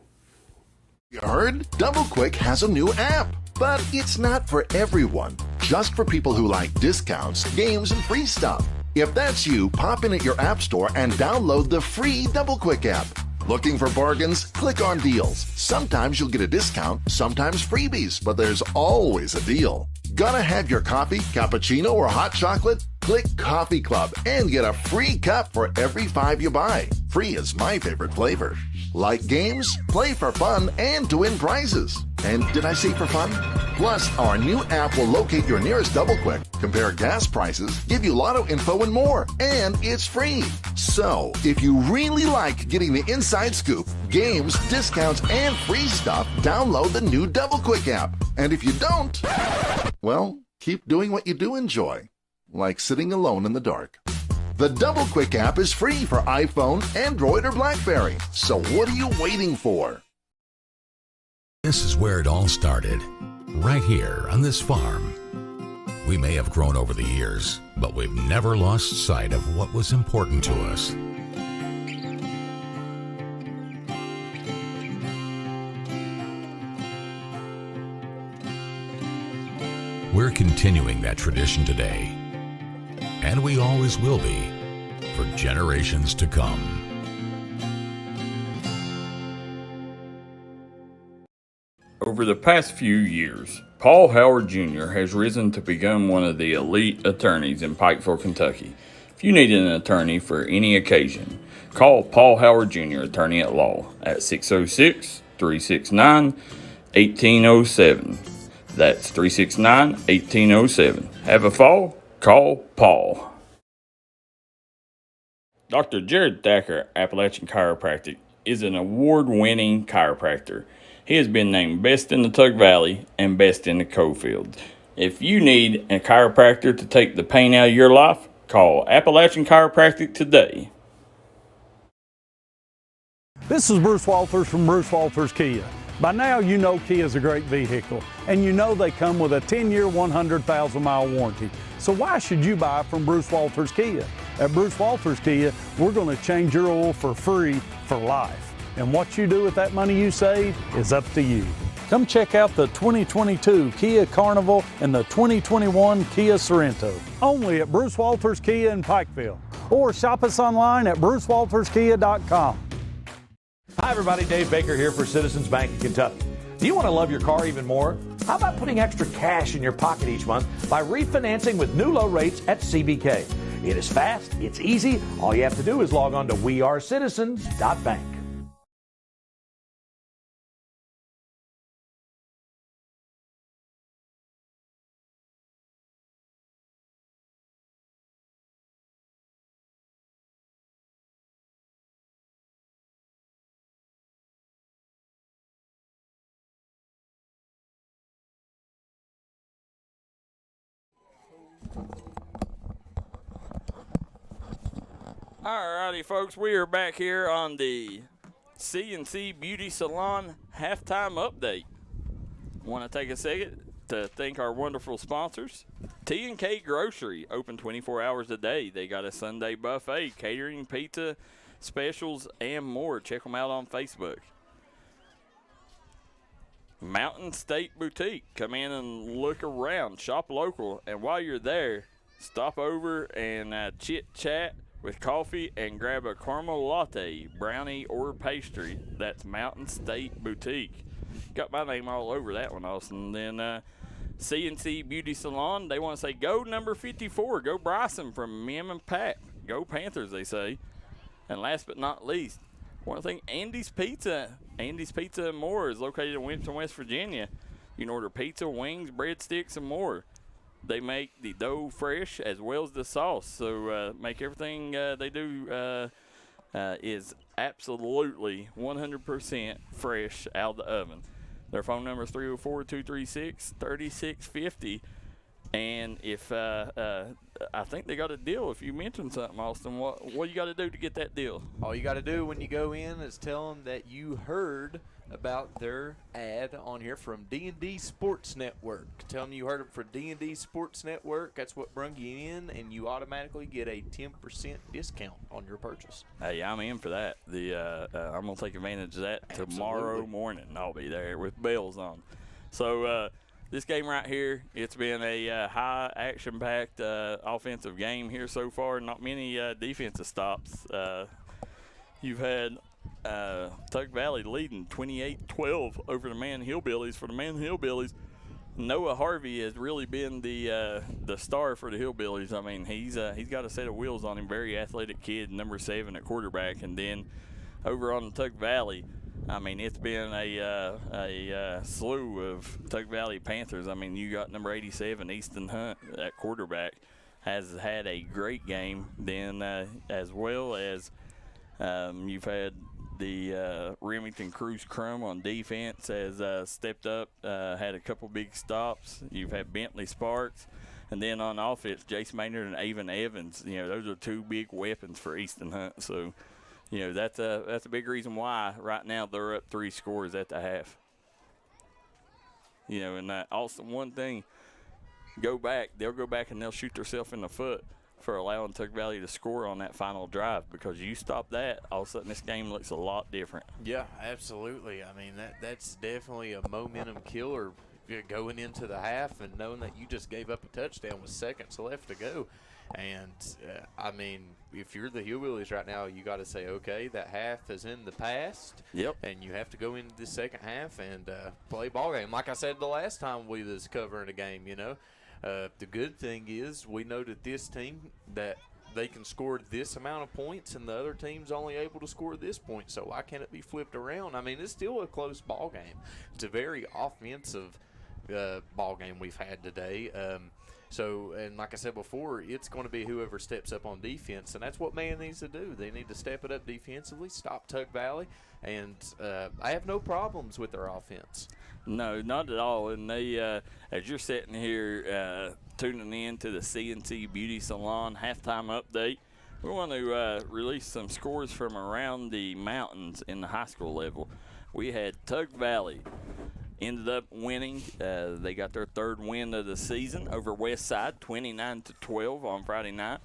You heard? Double Quick has a new app, but it's not for everyone. Just for people who like discounts, games, and free stuff. If that's you, pop in at your app store and download the free Double Quick app. Looking for bargains? Click on deals. Sometimes you'll get a discount, sometimes freebies, but there's always a deal. Gotta have your coffee, cappuccino, or hot chocolate? Click Coffee Club and get a free cup for every 5 you buy. Free is my favorite flavor. Like games? Play for fun and to win prizes. And did I say for fun? Plus, our new app will locate your nearest Double Quick, compare gas prices, give you lotto info and more, and it's free. So, if you really like getting the inside scoop, games, discounts, and free stuff, download the new Double Quick app. And if you don't, well, keep doing what you do enjoy, like sitting alone in the dark. The Double Quick app is free for iPhone, Android, or BlackBerry. So what are you waiting for? This is where it all started, right here on this farm. We may have grown over the years, but we've never lost sight of what was important to us. We're continuing that tradition today, and we always will be for generations to come. Over the past few years, Paul Howard Jr. has risen to become one of the elite attorneys in Pikeville, Kentucky. If you need an attorney for any occasion, call Paul Howard Jr., attorney at law, at 606-369-1807. That's 369-1807. Have a fall? Call Paul. Dr. Jared Thacker, Appalachian Chiropractic, is an award-winning chiropractor. He has been named Best in the Tug Valley and Best in the Coalfields. If you need a chiropractor to take the pain out of your life, call Appalachian Chiropractic today. This is Bruce Walters from Bruce Walters Kia. By now you know Kia is a great vehicle, and you know they come with a 10-year, 100,000-mile warranty. So why should you buy from Bruce Walters Kia? At Bruce Walters Kia, we're going to change your oil for free for life. And what you do with that money you save is up to you. Come check out the 2022 Kia Carnival and the 2021 Kia Sorento. Only at Bruce Walters Kia in Pikeville. Or shop us online at brucewalterskia.com. Hi everybody, Dave Baker here for Citizens Bank in Kentucky. Do you want to love your car even more? How about putting extra cash in your pocket each month by refinancing with new low rates at CBK? It is fast, it's easy. All you have to do is log on to wearecitizens.bank. Alrighty, folks, we are back here on the C&C Beauty Salon halftime update. Want to take a second to thank our wonderful sponsors. T&K Grocery, open 24 hours a day. They got a Sunday buffet, catering, pizza, specials, and more. Check them out on Facebook. Mountain State Boutique. Come in and look around. Shop local. And while you're there, stop over and chit-chat with coffee and grab a caramel latte, brownie, or pastry. That's Mountain State Boutique. Got my name all over that one, Austin. Then C&C Beauty Salon, they want to say, go number 54. Go Bryson from Mim and Pat. Go Panthers, they say. And last but not least, I want to thank Andy's Pizza Andy's Pizza and More is located in Winston, West Virginia. You can order pizza, wings, breadsticks, and more. They make the dough fresh as well as the sauce. So make everything they do is absolutely 100% fresh out of the oven. Their phone number is 304-236-3650. And if I think they got a deal. If you mention something, Austin, what you got to do to get that deal? All you got to do when you go in is tell them that you heard about their ad on here from D&D Sports Network. Tell them you heard it from D&D Sports Network. That's what brung you in, and you automatically get a 10% discount on your purchase. Hey, I'm in for that. I'm going to take advantage of that tomorrow morning. I'll be there with bells on. So this game right here, it's been a high action-packed offensive game here so far. Not many defensive stops. You've had Tug Valley leading 28-12 over the Man Hillbillies. For the Man Hillbillies, Noah Harvey has really been the star for the Hillbillies. I mean, he's got a set of wheels on him. Very athletic kid, number 7 at quarterback. And then over on Tug Valley, I mean, it's been a slew of Tug Valley Panthers. I mean, you got number 87, Easton Hunt, at quarterback, has had a great game. Then as well as you've had the Remington Cruz Crum on defense has stepped up, had a couple big stops. You've had Bentley Sparks. And then on offense, Jace Maynard and Avon Evans. You know, those are two big weapons for Easton Hunt. So, you know, that's a big reason why right now they're up 3 scores at the half. You know, and also one thing, they'll go back and they'll shoot themselves in the foot for allowing Tug Valley to score on that final drive, because you stop that, all of a sudden this game looks a lot different. Yeah, absolutely. I mean, that's definitely a momentum killer going into the half and knowing that you just gave up a touchdown with seconds left to go. And, I mean, if you're the Hillbillies right now, you got to say, okay, that half is in the past. Yep. And you have to go into the second half and play ball game. Like I said the last time we was covering a game, you know. The good thing is we know that this team, that they can score this amount of points and the other team's only able to score this point. So why can't it be flipped around? I mean, it's still a close ball game. It's a very offensive ball game we've had today. So, and like I said before, it's going to be whoever steps up on defense, and that's what Man needs to do. They need to step it up defensively, stop Tug Valley, and I have no problems with their offense. No, not at all. And they, as you're sitting here tuning in to the CNC Beauty Salon halftime update, we want to release some scores from around the mountains in the high school level. We had Tug Valley ended up winning. They got their 3rd win of the season over Westside, 29-12 on Friday night.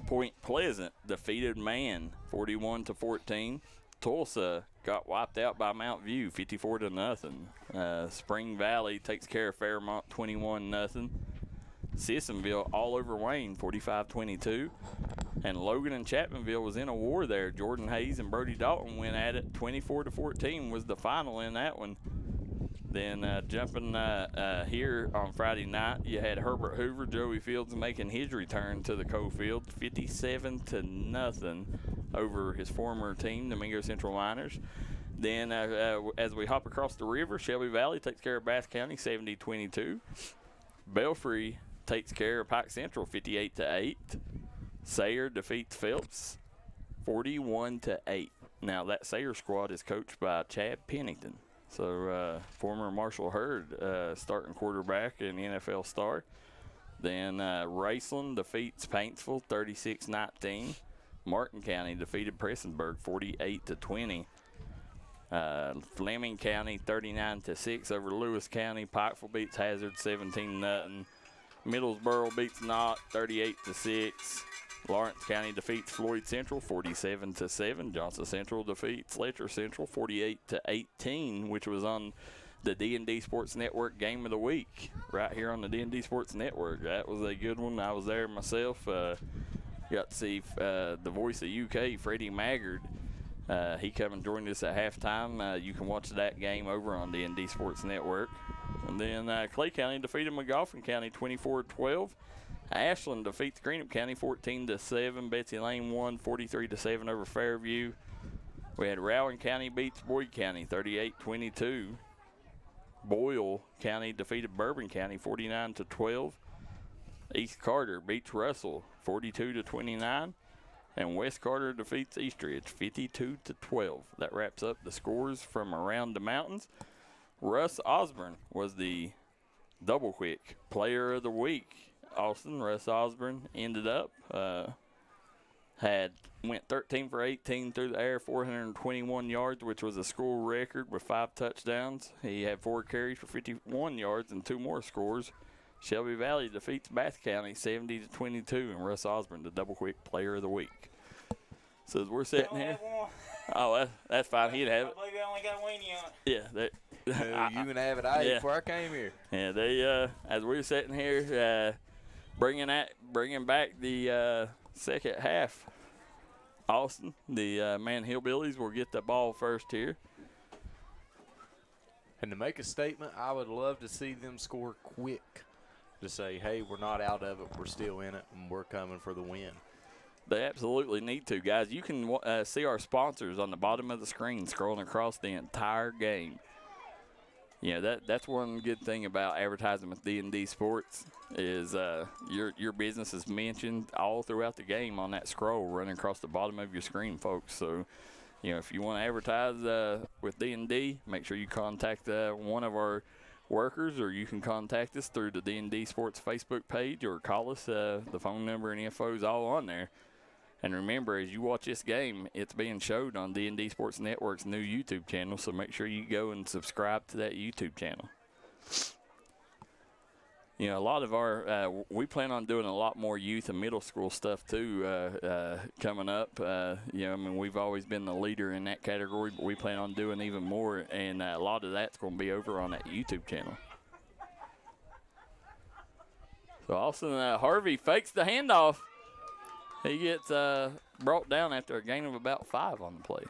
Point Pleasant defeated Man, 41-14. Tulsa got wiped out by Mount View, 54-0. Spring Valley takes care of Fairmont, 21-0. Sissonville all over Wayne, 45-22. And Logan and Chapmanville was in a war there. Jordan Hayes and Brody Dalton went at it. 24-14 was the final in that one. Then jumping here on Friday night, you had Herbert Hoover, Joey Fields making his return to the Cofield, 57-0 over his former team, the Mingo Central Miners. Then as we hop across the river, Shelby Valley takes care of Bath County, 70-22. Belfry takes care of Pike Central, 58-8. Sayre defeats Phelps, 41-8. Now that Sayre squad is coached by Chad Pennington. So former Marshall Hurd starting quarterback and NFL star. Then Raceland defeats Paintsville 36-19. Martin County defeated Prestonsburg 48-20. Fleming County 39-6 over Lewis County. Pikeville beats Hazard 17-0. Middlesboro beats Knott 38-6. Lawrence County defeats Floyd Central 47-7. Johnson Central defeats Fletcher Central 48-18, which was on the D&D Sports Network Game of the Week right here on the D&D Sports Network. That was a good one. I was there myself. Got to see the voice of UK, Freddie Maggard. He come and joined us at halftime. You can watch that game over on D&D Sports Network. And then Clay County defeated McGoffin County 24-12. Ashland defeats Greenup County 14-7. Betsy Lane won 43-7 over Fairview. We had Rowan County beats Boyd County 38-22. Boyle County defeated Bourbon County 49-12. East Carter beats Russell 42-29. And West Carter defeats Eastridge 52-12. That wraps up the scores from around the mountains. Russ Osborne was the Double Quick Player of the Week. Austin, Russ Osborne ended up went 13 for 18 through the air, 421 yards, which was a school record with 5 touchdowns. He had 4 carries for 51 yards and 2 more scores. Shelby Valley defeats Bath County 70-22, and Russ Osborne, the Double Quick Player of the Week. So as we're sitting here, that's fine. He'd have it. I believe I only got one yet. Yeah, You can have it. I ate before I came here. Yeah, they as we're sitting here, bringing back the second half. Austin, the Man Hillbillies will get the ball first here. And to make a statement, I would love to see them score quick to say, hey, we're not out of it, we're still in it, and we're coming for the win. They absolutely need to, guys. You can see our sponsors on the bottom of the screen scrolling across the entire game. Yeah, that's one good thing about advertising with D&D Sports is your business is mentioned all throughout the game on that scroll running across the bottom of your screen, folks. So, if you want to advertise with D&D, make sure you contact one of our workers, or you can contact us through the D&D Sports Facebook page or call us. The phone number and info is all on there. And remember, as you watch this game, it's being showed on D&D Sports Network's new YouTube channel, so make sure you go and subscribe to that YouTube channel. A lot of our we plan on doing a lot more youth and middle school stuff, too, coming up. We've always been the leader in that category, but we plan on doing even more, and a lot of that's going to be over on that YouTube channel. So, Austin Harvey fakes the handoff. He gets brought down after a gain of about 5 on the play.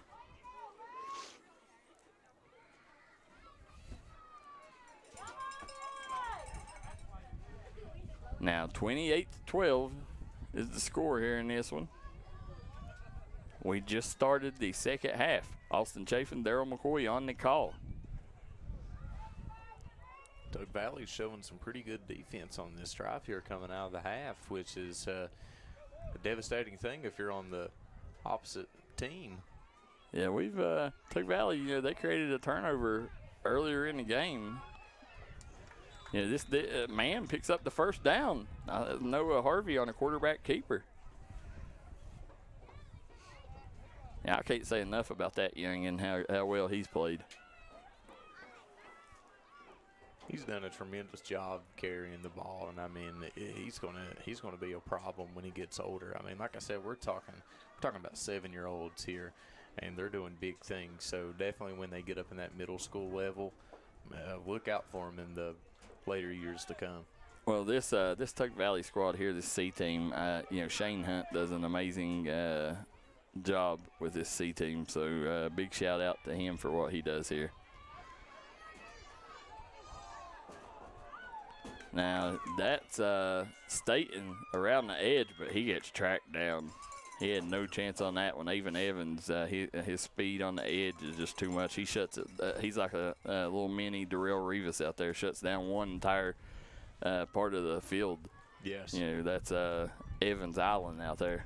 Now 28-12 is the score here in this one. We just started the second half. Austin Chafin, Daryl McCoy on the call. Tug Valley's showing some pretty good defense on this drive here coming out of the half, which is a devastating thing if you're on the opposite team. Yeah, we've Tug Valley, they created a turnover earlier in the game. This man picks up the first down. Noah Harvey on a quarterback keeper. Yeah, I can't say enough about that young and how well he's played. He's done a tremendous job carrying the ball, and I mean he's gonna be a problem when he gets older. I mean, like I said, we're talking about 7-year-olds here, and they're doing big things. So definitely when they get up in that middle school level, look out for them in the later years to come. Well, this Tug Valley squad here, this C team, Shane Hunt does an amazing job with this C team. So big shout out to him for what he does here. Now, that's Staten around the edge, but he gets tracked down. He had no chance on that one. Even Evans, his speed on the edge is just too much. He shuts it. He's like a little mini Darrell Rivas out there, shuts down one entire part of the field. Yes. That's Evans Island out there.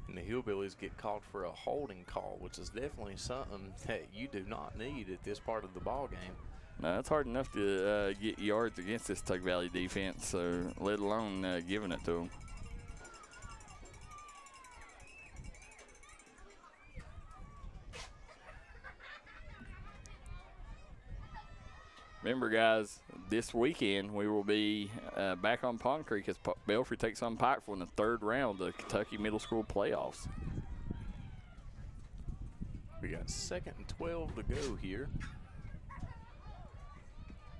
And the Hillbillies get called for a holding call, which is definitely something that you do not need at this part of the ball game. No, it's hard enough to get yards against this Tug Valley defense, so let alone giving it to them. Remember, guys, this weekend we will be back on Pond Creek as Belfry takes on Pikeville in the 3rd round of the Kentucky Middle School playoffs. We got 2nd and 12 to go here.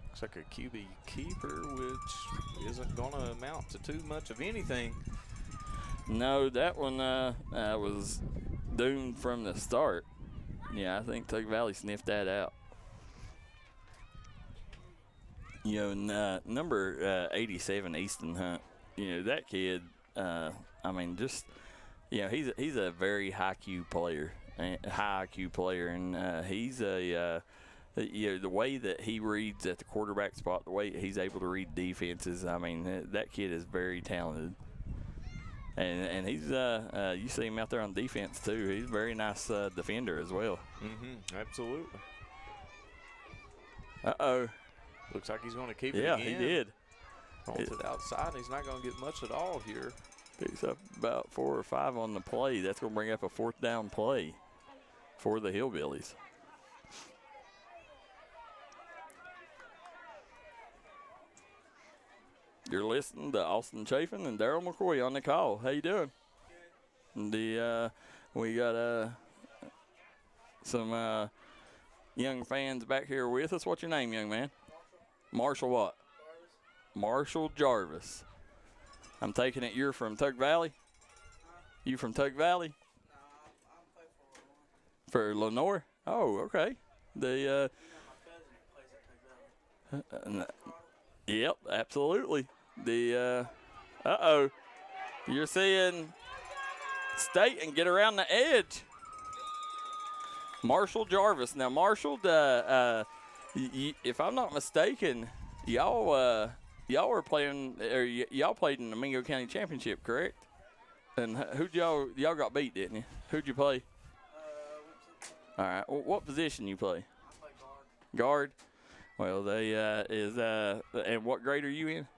Looks like a QB keeper, which isn't going to amount to too much of anything. No, that one was doomed from the start. Yeah, I think Tug Valley sniffed that out. Number 87, Easton Hunt, that kid, he's a very high-Q player. high IQ player, and he's the way that he reads at the quarterback spot, the way he's able to read defenses. I mean, that kid is very talented. And he's you see him out there on defense too. He's a very nice defender as well. Absolutely. Looks like he's going to keep it again. Yeah, he did. On to the outside. He's not going to get much at all here. Picks up about 4 or 5 on the play. That's going to bring up a 4th down play for the Hillbillies. You're listening to Austin Chafin and Daryl McCoy on the call. How you doing? We got some young fans back here with us. What's your name, young man? Marshall what? Marshall Jarvis. I'm taking it you're from Tug Valley? You from Tug Valley? No, I'm playing For Lenore? Oh, okay. my cousin plays at Tug Valley. Yep, absolutely. You're seeing State and get around the edge. Marshall Jarvis. Now, Marshall, if I'm not mistaken, y'all were playing, or y'all played in the Mingo County Championship, correct? And who'd y'all got beat, didn't you? Who'd you play? All right. What position you play? I play guard. Guard. Well, and what grade are you in? 7th.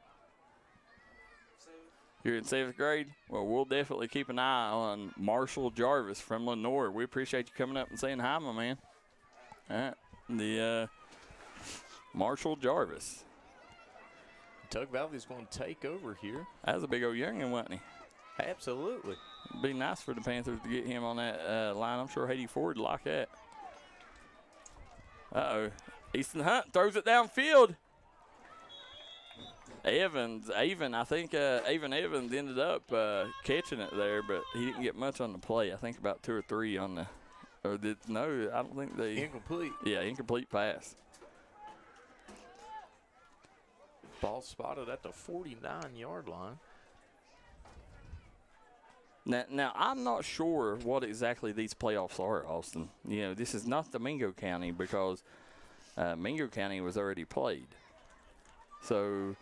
You're in 7th grade? Well, we'll definitely keep an eye on Marshall Jarvis from Lenore. We appreciate you coming up and saying hi, my man. All right. The Marshall Jarvis. Tug Valley's going to take over here. That was a big old youngin', wasn't he? Absolutely. It'd be nice for the Panthers to get him on that line. I'm sure Haiti Ford would like that. Easton Hunt throws it downfield. I think Avon Evans ended up catching it there, but he didn't get much on the play. I think about 2 or 3 on the – I don't think they – Incomplete. Yeah, incomplete pass. Ball spotted at the 49-yard line. Now, I'm not sure what exactly these playoffs are, Austin. You know, this is not the Mingo County because Mingo County was already played. So,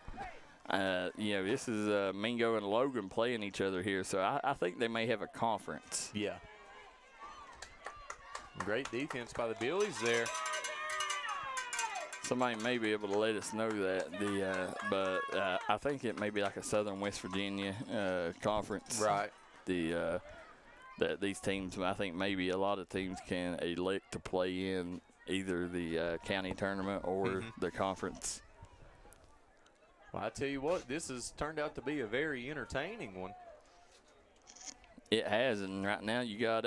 this is Mingo and Logan playing each other here. So, I think they may have a conference. Yeah. Great defense by the Billies there. Somebody may be able to let us know that. But I think it may be like a Southern West Virginia conference. Right. That these teams, I think maybe a lot of teams can elect to play in either the county tournament or the conference. Well, I tell you what, this has turned out to be a very entertaining one. It has, and right now you got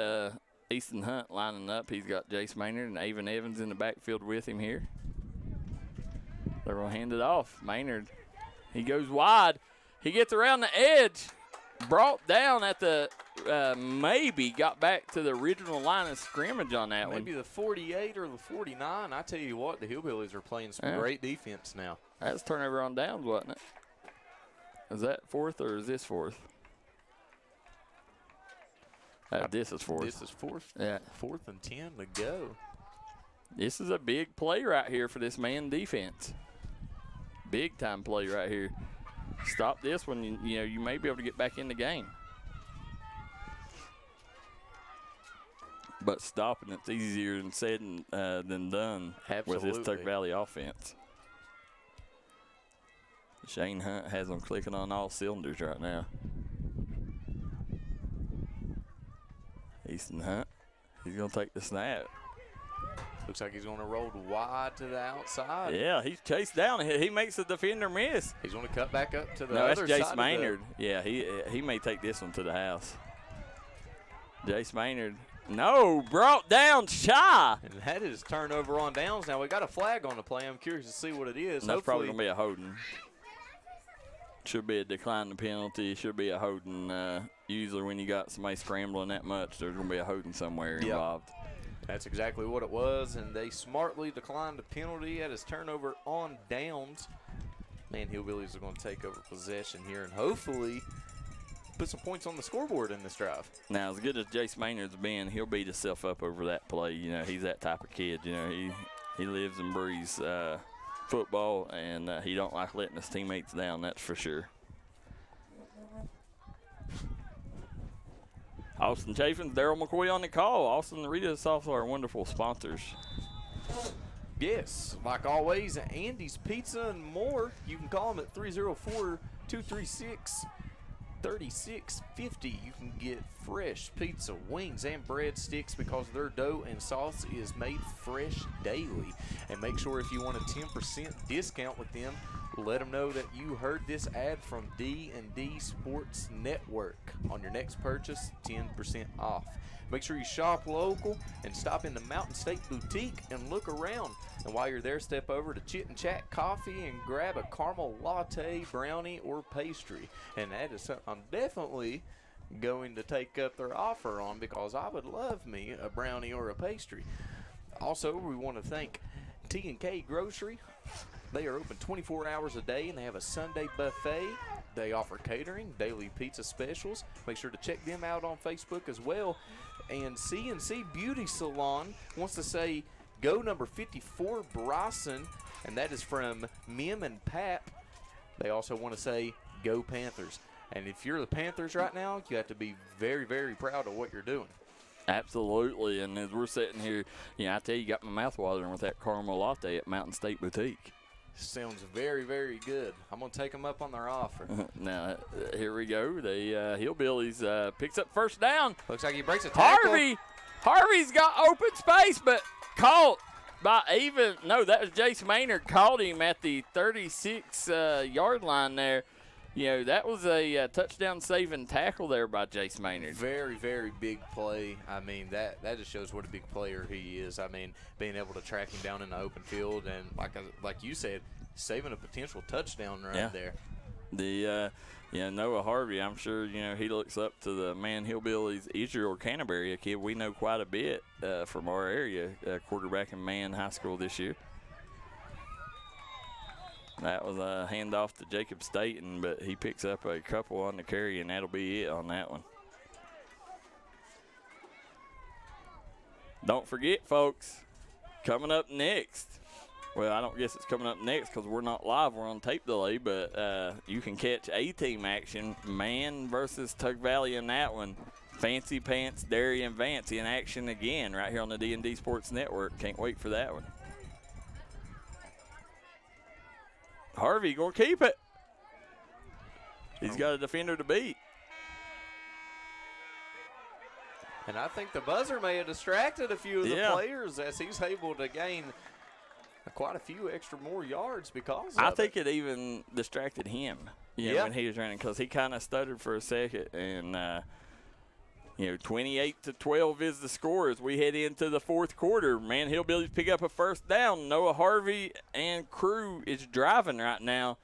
Easton Hunt lining up. He's got Jace Maynard and Avon Evans in the backfield with him here. They're going to hand it off. Maynard, he goes wide. He gets around the edge. Brought down at the maybe got back to the original line of scrimmage on that one. Maybe the 48 or the 49. I tell you what, the Hillbillies are playing some great defense now. That's turnover on downs, wasn't it? Is that 4th or is this 4th? This is 4th. This is 4th. Yeah. 4th and 10 to go. This is a big play right here for this man defense. Big time play right here. Stop this one, you may be able to get back in the game. But stopping it's easier than said than done with this Tug Valley offense. Shane Hunt has them clicking on all cylinders right now. Easton Hunt, he's going to take the snap. Looks like he's going to roll wide to the outside. Yeah, he's chased down. He makes the defender miss. He's going to cut back up to the no, other that's Jace side. Maynard. Yeah, he may take this one to the house. Jace Maynard. No, brought down shy. And that is turnover on downs. Now, we got a flag on the play. I'm curious to see what it is. And that's probably going to be a holding. Should be a decline to penalty. Should be a holding. Usually when you got somebody scrambling that much, there's going to be a holding somewhere involved. That's exactly what it was, and they smartly declined the penalty at his turnover on downs. Man, Hillbillies are going to take over possession here and hopefully put some points on the scoreboard in this drive. Now, as good as Jace Maynard's been, he'll beat himself up over that play. You know, he's that type of kid. You know, he lives and breathes football, and he don't like letting his teammates down, that's for sure. Austin Chaffins, Daryl McCoy on the call. Austin and Rita is also our wonderful sponsors. Yes, like always, Andy's Pizza and more. You can call them at 304-236-3650. You can get fresh pizza, wings, and breadsticks because their dough and sauce is made fresh daily. And make sure if you want a 10% discount with them, let them know that you heard this ad from D&D Sports Network. On your next purchase, 10% off. Make sure you shop local and stop in the Mountain State Boutique and look around. And while you're there, step over to Chit and Chat Coffee and grab a caramel latte, brownie, or pastry. And that is something I'm definitely going to take up their offer on because I would love me a brownie or a pastry. Also, we want to thank T&K Grocery. They are open 24 hours a day, and they have a Sunday buffet. They offer catering, daily pizza specials. Make sure to check them out on Facebook as well. And CNC Beauty Salon wants to say, go number 54, Bryson, and that is from Mim and Pap. They also want to say, go Panthers. And if you're the Panthers right now, you have to be very, very proud of what you're doing. Absolutely, and as we're sitting here, you know, I tell you, got my mouth watering with that caramel latte at Mountain State Boutique. Sounds very, very good. I'm going to take them up on their offer. Now, here we go. The Hillbillies picks up first down. Looks like he breaks a tackle. Harvey's got open space, but caught by that was Jace Maynard. Caught him at the 36-yard line there. You know, that was a touchdown-saving tackle there by Jace Maynard. Very, very big play. I mean, that just shows what a big player he is. I mean, being able to track him down in the open field and, like you said, saving a potential touchdown run there. The Noah Harvey, I'm sure, you know, he looks up to the Man Hillbillies, Israel Canterbury, a kid we know quite a bit from our area, quarterback in Man High School this year. That was a handoff to Jacob Staten, but he picks up a couple on the carry, and that'll be it on that one. Don't forget, folks, coming up next. Well, I don't guess it's coming up next because we're not live. We're on tape delay, but you can catch A-team action, Man versus Tug Valley in that one. Fancy Pants, Darian Vance in action again right here on the D&D Sports Network. Can't wait for that one. Harvey going to keep it. He's got a defender to beat. And I think the buzzer may have distracted a few of the players as he's able to gain quite a few extra more yards because of I think it even distracted him, when he was running, because he kind of stuttered for a second. And, 28-12 is the score as we head into the fourth quarter. Man, Hillbillies pick up a first down. Noah Harvey and crew is driving right now,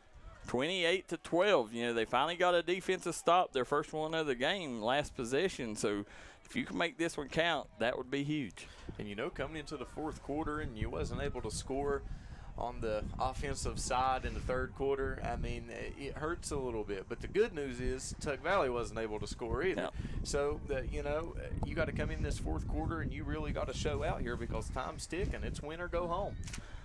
28-12. You know, they finally got a defensive stop, their first one of the game, last possession. So if you can make this one count, that would be huge. And, coming into the fourth quarter and you wasn't able to score on the offensive side in the third quarter, I mean, it hurts a little bit. But the good news is Tug Valley wasn't able to score either. Yep. So, you got to come in this fourth quarter and you really got to show out here because time's ticking. It's win or go home.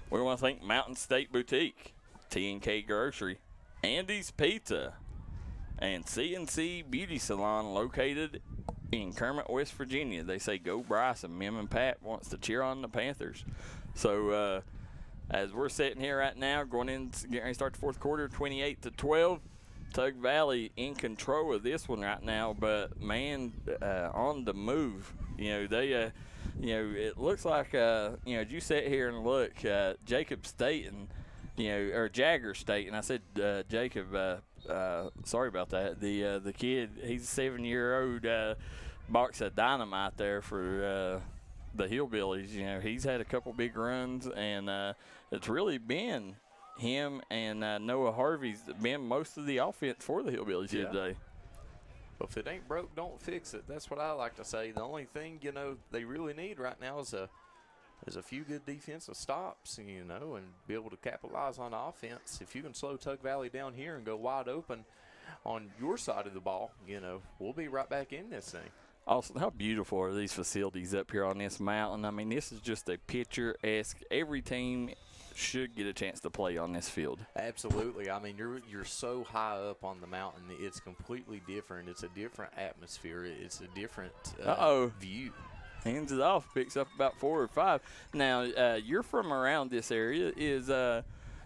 We want to thank Mountain State Boutique, T&K Grocery, Andy's Pizza, and CNC Beauty Salon located in Kermit, West Virginia. They say go Bryson. Mim and Pat wants to cheer on the Panthers. So, as we're sitting here right now, getting ready to start the fourth quarter, 28-12. Tug Valley in control of this one right now, but man, on the move. They, it looks like, as you sit here and look, Jacob Staten, or Jagger Staten. I said Jacob. Sorry about that. The kid, he's a 7-year-old box of dynamite there for the Hillbillies. He's had a couple big runs, and it's really been him and Noah Harvey's been most of the offense for the Hillbillies here today. Well, if it ain't broke, don't fix it. That's what I like to say. The only thing, they really need right now is a few good defensive stops, and be able to capitalize on offense. If you can slow Tug Valley down here and go wide open, on your side of the ball, we'll be right back in this thing. Also, how beautiful are these facilities up here on this mountain? I mean, this is just a picturesque. Every team should get a chance to play on this field. Absolutely. I mean, you're so high up on the mountain, it's completely different. It's a different atmosphere. It's a different view. Hands it off, picks up about 4 or 5. Now, you're from around this area.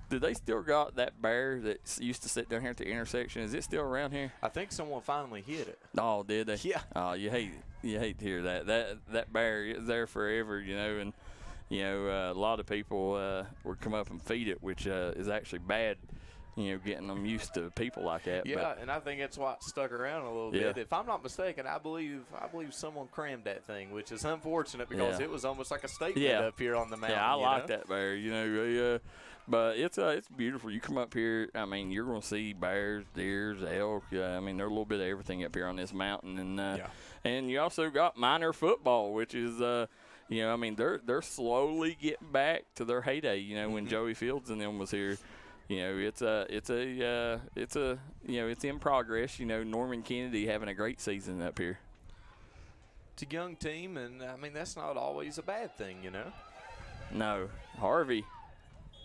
Do they still got that bear that used to sit down here at the intersection? Is it still around here? I think someone finally hit it. Oh, did they? Yeah. Oh, you hate to hear that. That bear is there forever, and a lot of people would come up and feed it, which is actually bad. Getting them used to people like that. Yeah, and I think that's why it stuck around a little bit. If I'm not mistaken, I believe someone crammed that thing, which is unfortunate because it was almost like a statement up here on the mountain. Yeah, I like that bear. But it's beautiful. You come up here, I mean, you're going to see bears, deers, elk. I mean, there's a little bit of everything up here on this mountain, and you also got minor football, which is I mean, they're slowly getting back to their heyday. When Joey Fields and them was here. It's in progress. Norman Kennedy having a great season up here. It's a young team, and I mean that's not always a bad thing, No, Harvey.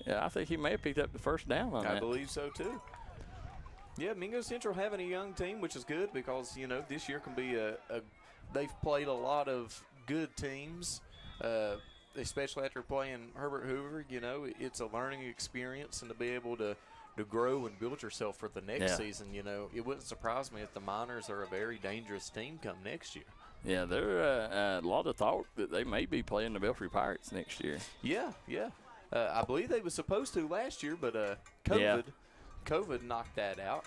Yeah, I think he may have picked up the first down on that. I believe so too. Yeah, Mingo Central having a young team, which is good because this year can be they've played a lot of good teams. Especially after playing Herbert Hoover, it's a learning experience, and to be able to grow and build yourself for the next season, it wouldn't surprise me if the Miners are a very dangerous team come next year. Yeah, there a lot of talk that they may be playing the Belfry Pirates next year. Yeah. I believe they were supposed to last year, but COVID knocked that out.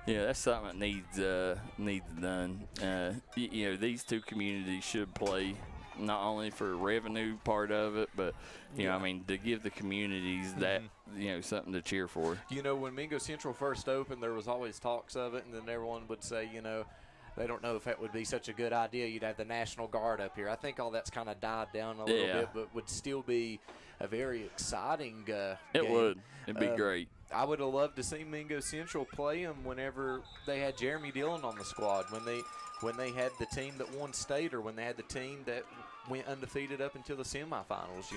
Yeah, that's something that needs done. These two communities should play. Not only for revenue part of it, but I mean, to give the communities that something to cheer for. When Mingo Central first opened, there was always talks of it, and then everyone would say, they don't know if that would be such a good idea. You'd have the National Guard up here. I think all that's kind of died down a little bit, but would still be a very exciting game. It would. It'd be great. I would have loved to see Mingo Central play them whenever they had Jeremy Dillon on the squad, when they had the team that won state, or when they had the team that went undefeated up until the semifinals.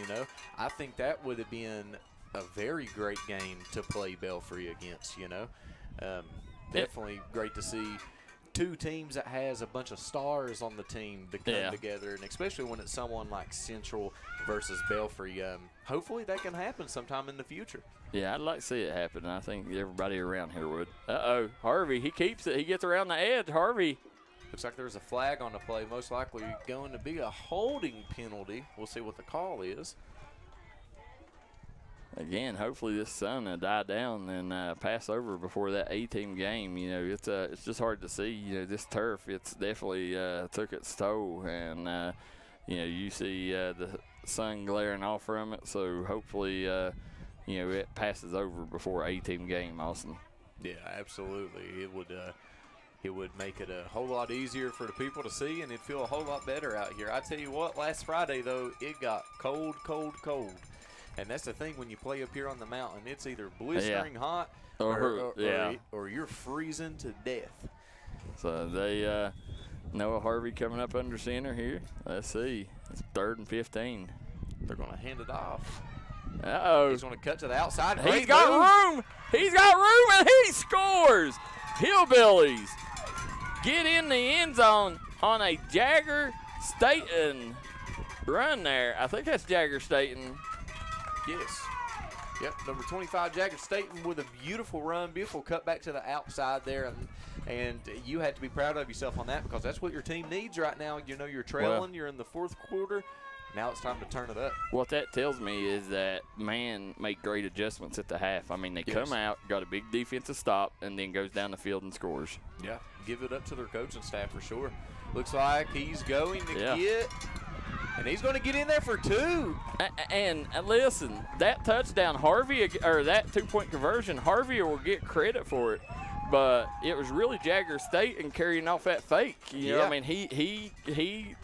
I think that would have been a very great game to play Belfry against. Definitely great to see two teams that has a bunch of stars on the team to come together, and especially when it's someone like Central versus Belfry. Hopefully that can happen sometime in the future. Yeah, I'd like to see it happen. I think everybody around here would. Harvey, he keeps it. He gets around the edge. Harvey. Looks like there's a flag on the play. Most likely going to be a holding penalty. We'll see what the call is. Again, hopefully this sun will die down and pass over before that A-team game. It's just hard to see. This turf, it's definitely took its toll. And, you see the sun glaring off from it. So hopefully, it passes over before A-team game, Austin. Yeah, absolutely. It would make it a whole lot easier for the people to see, and it'd feel a whole lot better out here. I tell you what, last Friday, though, it got cold. And that's the thing when you play up here on the mountain. It's either blistering hot or you're freezing to death. So they Noah Harvey coming up under center here. Let's see. It's 3rd and 15. They're going to hand it off. Uh-oh. He's going to cut to the outside. He's got room. He's got room, and he scores. Hillbillies get in the end zone on a Jagger Staten run there. I think that's Jagger Staten. Yes. Yep, number 25, Jagger Staten with a beautiful run, beautiful cut back to the outside there. And you had to be proud of yourself on that because that's what your team needs right now. You're trailing. You're in the 4th quarter. Now it's time to turn it up. What that tells me is that man make great adjustments at the half. I mean, they come out, got a big defensive stop, and then goes down the field and scores. Yeah, give it up to their coaching staff for sure. Looks like he's going to get, and he's going to get in there for 2. And listen, that touchdown, Harvey, or that 2-point conversion, Harvey will get credit for it. But it was really Jagger Staten carrying off that fake. I mean, he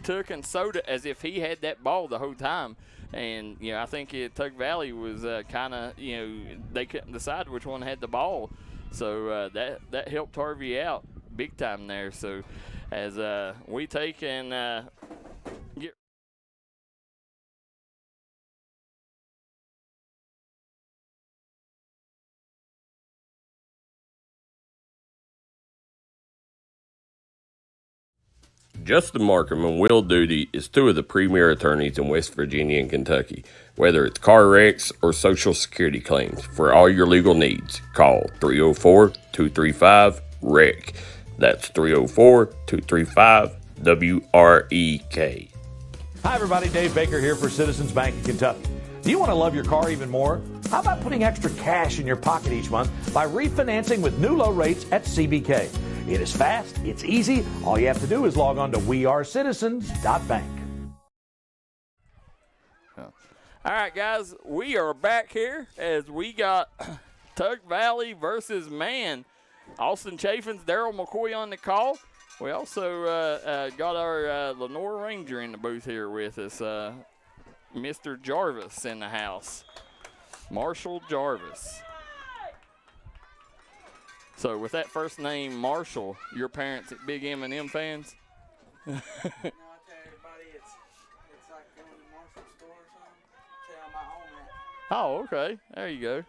took and sewed it as if he had that ball the whole time. And, I think Tug Valley was kind of, they couldn't decide which one had the ball. So that helped Harvey out big time there. So as we take and get Justin Markham and Will Duty is two of the premier attorneys in West Virginia and Kentucky. Whether it's car wrecks or Social Security claims, for all your legal needs, call 304-235-WRECK. That's 304-235-WREK. Hi, everybody. Dave Baker here for Citizens Bank in Kentucky. Do you want to love your car even more? How about putting extra cash in your pocket each month by refinancing with new low rates at CBK? It is fast, it's easy. All you have to do is log on to wearecitizens.bank. All right, guys, we are back here as we got Tug Valley versus Man. Austin Chaffins, Daryl McCoy on the call. We also got our Lenore Ranger in the booth here with us. Mr. Jarvis in the house. Marshall Jarvis. So with that first name, Marshall, your parents big M&M fans? No, I tell everybody it's like going to the Marshall store or something. Tell my own that. Oh, okay. There you go.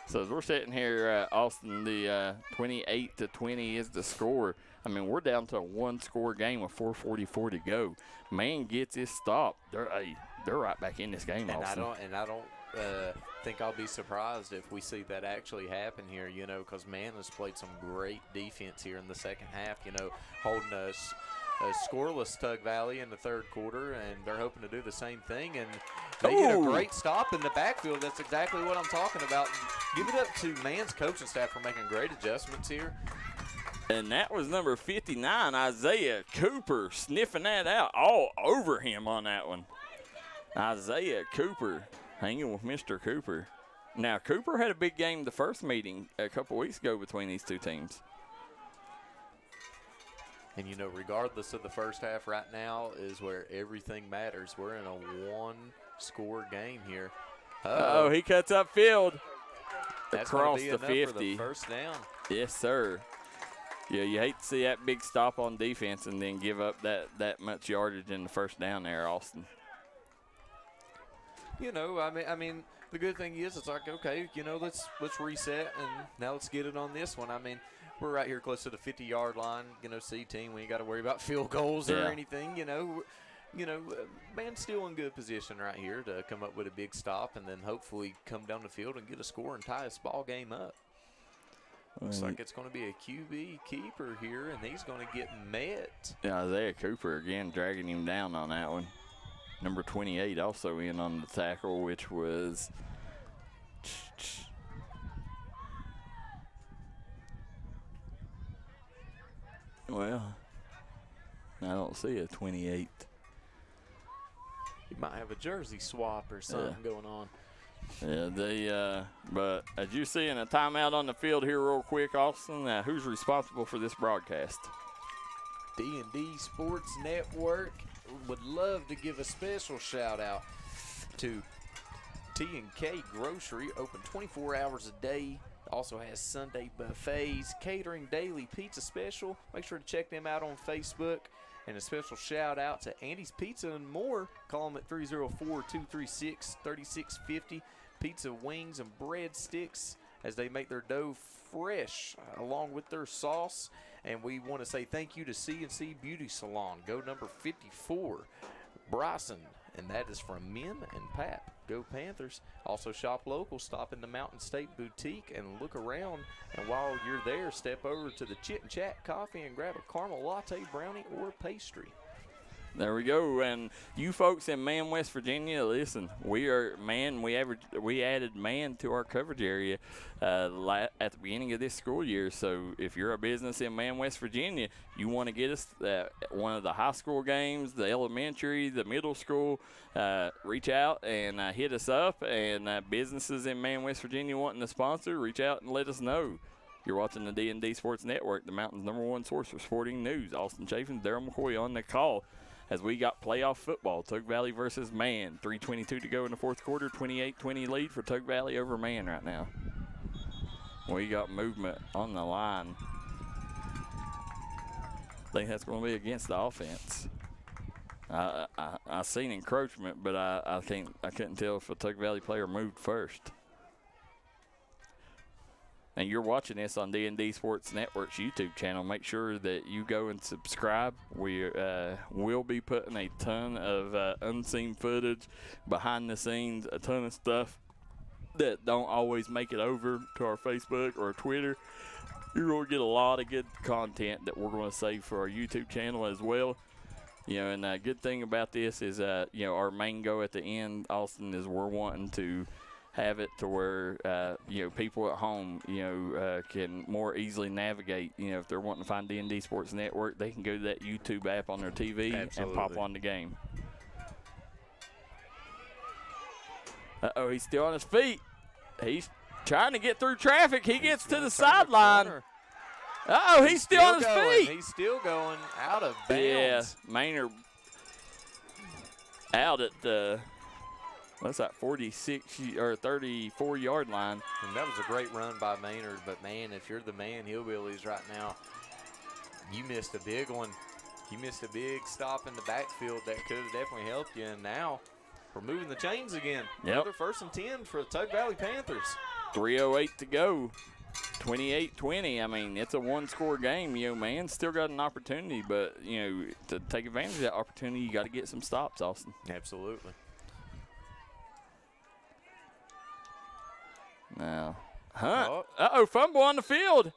So as we're sitting here, Austin, the 28-20 is the score. I mean, we're down to a one-score game with 4:44 to go. Man gets his stop. They're right back in this game, Austin. I don't think I'll be surprised if we see that actually happen here, you know, because Man has played some great defense here in the second half, you know, holding a scoreless Tug Valley in the third quarter, and they're hoping to do the same thing. And they get a great stop in the backfield. That's exactly what I'm talking about. Give it up to Man's coaching staff for making great adjustments here. And that was number 59, Isaiah Cooper, sniffing that out all over him on that one. Isaiah Cooper hanging with Mr. Cooper. Now, Cooper had a big game the first meeting a couple weeks ago between these two teams. And, you know, regardless of the first half right now is where everything matters. We're in a one-score game here. Oh, he cuts upfield. That's Across be the enough 50. For the first down. Yes, sir. Yeah, you hate to see that big stop on defense and then give up that much yardage in the first down there, Austin. You know, I mean, the good thing is it's like, okay, you know, let's reset and now let's get it on this one. I mean, we're right here close to the 50-yard line. You know, C team, we ain't got to worry about field goals or anything. You know, Man's still in good position right here to come up with a big stop and then hopefully come down the field and get a score and tie this ball game up. Looks like it's going to be a QB keeper here, and he's going to get met. Yeah, Isaiah Cooper again dragging him down on that one. Number 28 also in on the tackle, which was well, I don't see a 28. You might have a jersey swap or something going on. Yeah, but as you see in a timeout on the field here real quick, Austin, who's responsible for this broadcast? D&D Sports Network would love to give a special shout-out to T&K Grocery, open 24 hours a day. Also has Sunday buffets, catering daily pizza special. Make sure to check them out on Facebook. And a special shout-out to Andy's Pizza and more. Call them at 304-236-3650. Pizza, wings, and breadsticks as they make their dough fresh along with their sauce. And we want to say thank you to C&C Beauty Salon. Go number 54, Bryson. And that is from Min and Pap. Go Panthers. Also shop local. Stop in the Mountain State Boutique and look around. And while you're there, step over to the Chit and Chat Coffee and grab a caramel latte, brownie, or pastry. There we go. And you folks in Man, West Virginia, listen, we added Man to our coverage area at the beginning of this school year. So if you're a business in Man, West Virginia, you want to get us one of the high school games, the elementary, the middle school, reach out and hit us up. And businesses in Man, West Virginia wanting to sponsor, reach out and let us know. You're watching the D&D Sports Network, the Mountain's #1 source for sporting news. Austin Chaffin, Daryl McCoy on the call. As we got playoff football, Tug Valley versus Man. 3:22 to go in the fourth quarter, 28-20 lead for Tug Valley over Man right now. We got movement on the line. I think that's going to be against the offense. I seen encroachment, but I couldn't tell if a Tug Valley player moved first. And you're watching this on D&D Sports Network's YouTube channel. Make sure that you go and subscribe. We will be putting a ton of unseen footage, behind the scenes, a ton of stuff that don't always make it over to our Facebook or Twitter. You're going to get a lot of good content that we're going to save for our YouTube channel as well. And the good thing about this is, our main goal at the end, Austin, is we're wanting to have it to where, people at home, can more easily navigate. If they're wanting to find D&D Sports Network, they can go to that YouTube app on their TV and pop on the game. Uh-oh, he's still on his feet. He's trying to get through traffic. He gets to the sideline. Uh-oh, he's still on his feet. He's still going out of bounds. Yeah, Maynard out at the, what's that, 46 or 34-yard line. And that was a great run by Maynard. But, man, if you're the man Hillbillies right now, you missed a big one. You missed a big stop in the backfield that could have definitely helped you. And now we're moving the chains again. Yep. Another 1st and 10 for the Tug Valley Panthers. 3:08 to go. 28-20. I mean, it's a one-score game. Man, still got an opportunity, but, to take advantage of that opportunity, you got to get some stops, Austin. Absolutely. Now, Hunt. Uh-oh, fumble on the field.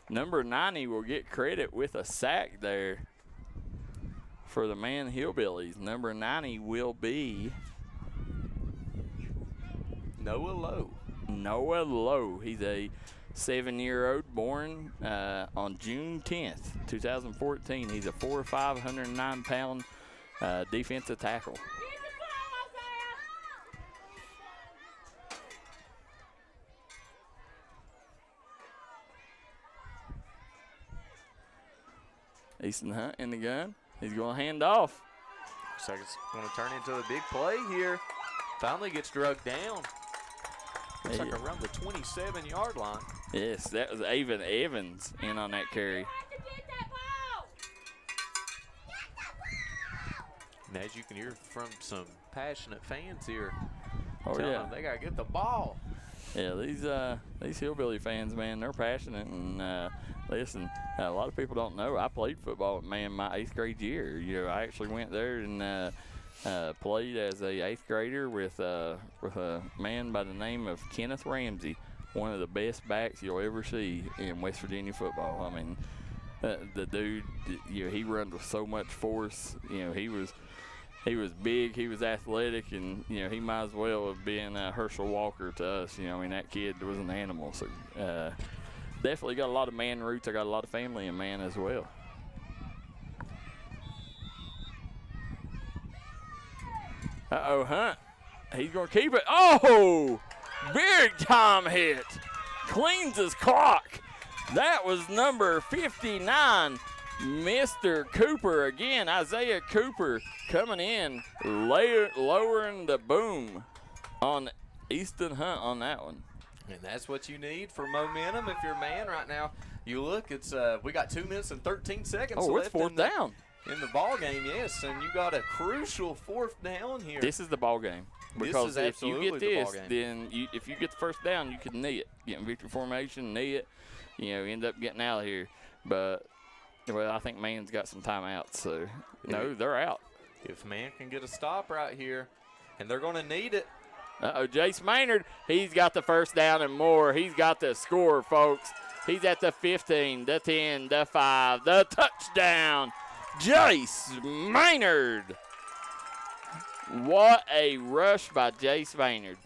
Number 90 will get credit with a sack there for the Man Hillbillies. Number 90 will be Noah Lowe. Noah Lowe. He's a 7-year-old born on June 10th, 2014. He's a 4'5", 109-pound defensive tackle. Easton Hunt in the gun. He's going to hand off. Looks like it's going to turn into a big play here. Finally gets drugged down. Looks like around the 27-yard line. Yes, that was Avon Evans in on that carry. And as you can hear from some passionate fans here, telling them they got to get the ball. Yeah, these Hillbilly fans, man, they're passionate. And listen, a lot of people don't know I played football, man, my 8th grade year. I actually went there and played as a 8th grader with a man by the name of Kenneth Ramsey, one of the best backs you'll ever see in West Virginia football. I mean, the dude, he runs with so much force. He was big, he was athletic, and he might as well have been Herschel Walker to us. That kid was an animal. So definitely got a lot of man roots. I got a lot of family in man as well. Uh-oh, Hunt. He's going to keep it. Oh, big time hit. Cleans his clock. That was number 59, Mr. Cooper again. Isaiah Cooper coming in, lowering the boom on Easton Hunt on that one. And that's what you need for momentum if you're a man right now. You look, it's we got 2 minutes and 13 seconds left. It's 4th down. In the ball game, yes, and you got a crucial 4th down here. This is the ball game. Because if you get this, then if you get the 1st down, you can knee it. Get in victory formation, knee it, end up getting out of here. But, I think man's got some timeouts, so, no, they're out. If man can get a stop right here, and they're going to need it. Uh-oh, Jace Maynard, he's got the 1st down and more. He's got the score, folks. He's at the 15, the 10, the 5, the touchdown. Jace Maynard. What a rush by Jace Maynard.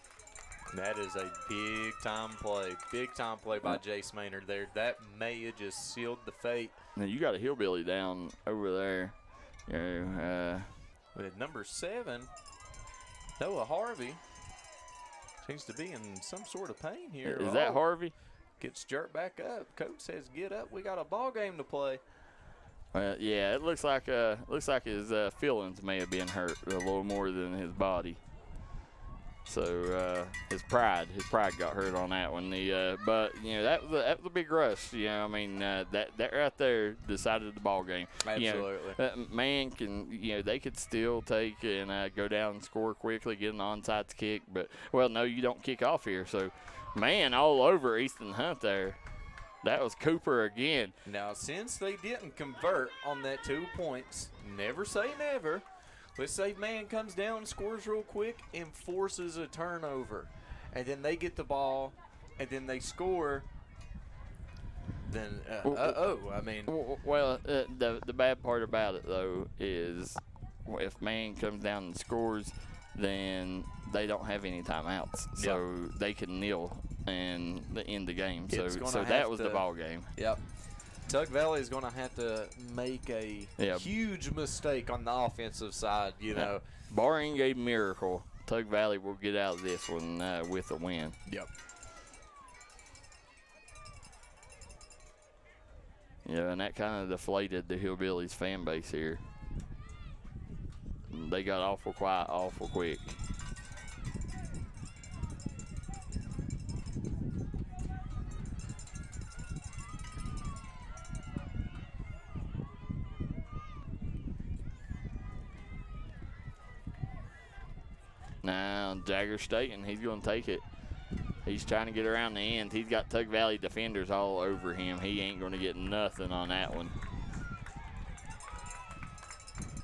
That is a big-time play. Big-time play by Jace Maynard there. That may have just sealed the fate. Now, you got a Hillbilly down over there. With number 7, Noah Harvey. Seems to be in some sort of pain here. Is that Harvey? Gets jerked back up. Coach says, get up. We got a ball game to play. Yeah, it looks like his feelings may have been hurt a little more than his body. So his pride got hurt on that one. But that was a big rush. I mean that right there decided the ball game. Absolutely. Man can they could still take and go down and score quickly, get an onside kick. But no, you don't kick off here. So man, all over Easton Hunt there. That was Cooper again. Now, since they didn't convert on that 2 points, never say never. Let's say man comes down, scores real quick, and forces a turnover. And then they get the ball, and then they score. Then, I mean. Well, the bad part about it, though, is if man comes down and scores, then they don't have any timeouts. So they can kneel and end the game. So that was the ball game. Yep. Tug Valley is going to have to make a huge mistake on the offensive side, Barring a miracle, Tug Valley will get out of this one with a win. Yep. Yeah, and that kind of deflated the Hillbillies fan base here. They got awful quiet, awful quick. Now, Jagger Staten, he's going to take it. He's trying to get around the end. He's got Tug Valley defenders all over him. He ain't going to get nothing on that one.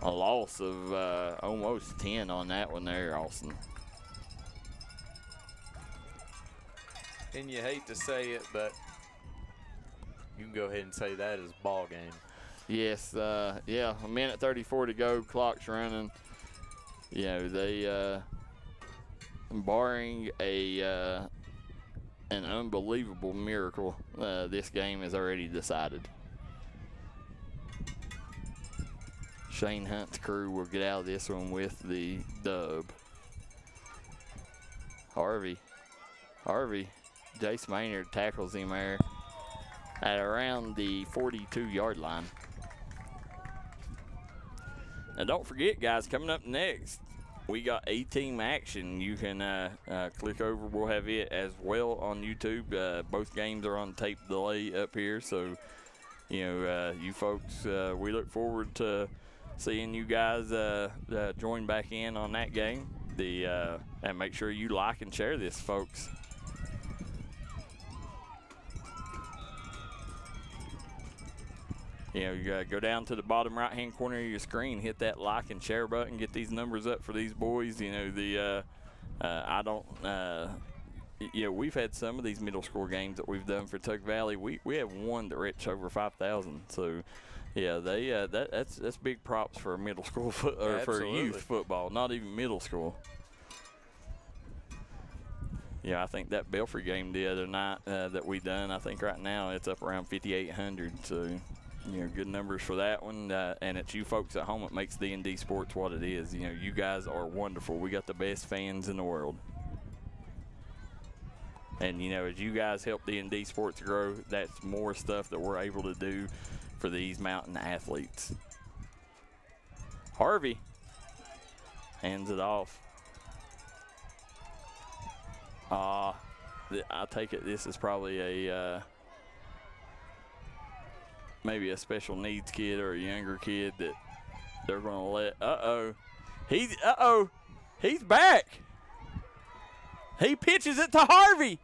A loss of almost 10 on that one there, Austin. And you hate to say it, but you can go ahead and say that is ball game. Yes, a minute 34 to go. Clock's running. They barring an unbelievable miracle, this game is already decided. Shane Hunt's crew will get out of this one with the dub. Harvey, Jace Maynard tackles him there at around the 42-yard line. Now don't forget, guys, coming up next, we got A-Team action. You can click over. We'll have it as well on YouTube. Both games are on tape delay up here. So, you folks, we look forward to seeing you guys join back in on that game. And make sure you like and share this, folks. You gotta go down to the bottom right-hand corner of your screen, hit that like and share button, get these numbers up for these boys. We've had some of these middle school games that we've done for Tug Valley. We have one that reached over 5,000. So, that's big props for middle school or for youth football, not even middle school. I think that Belfry game the other night that we done, I think right now it's up around 5,800. So. Good numbers for that one, and it's you folks at home that makes D&D Sports what it is. You guys are wonderful. We got the best fans in the world. And, as you guys help D&D Sports grow, that's more stuff that we're able to do for these mountain athletes. Harvey hands it off. I take it this is probably a maybe a special needs kid or a younger kid that they're going to let. He's back. He pitches it to Harvey.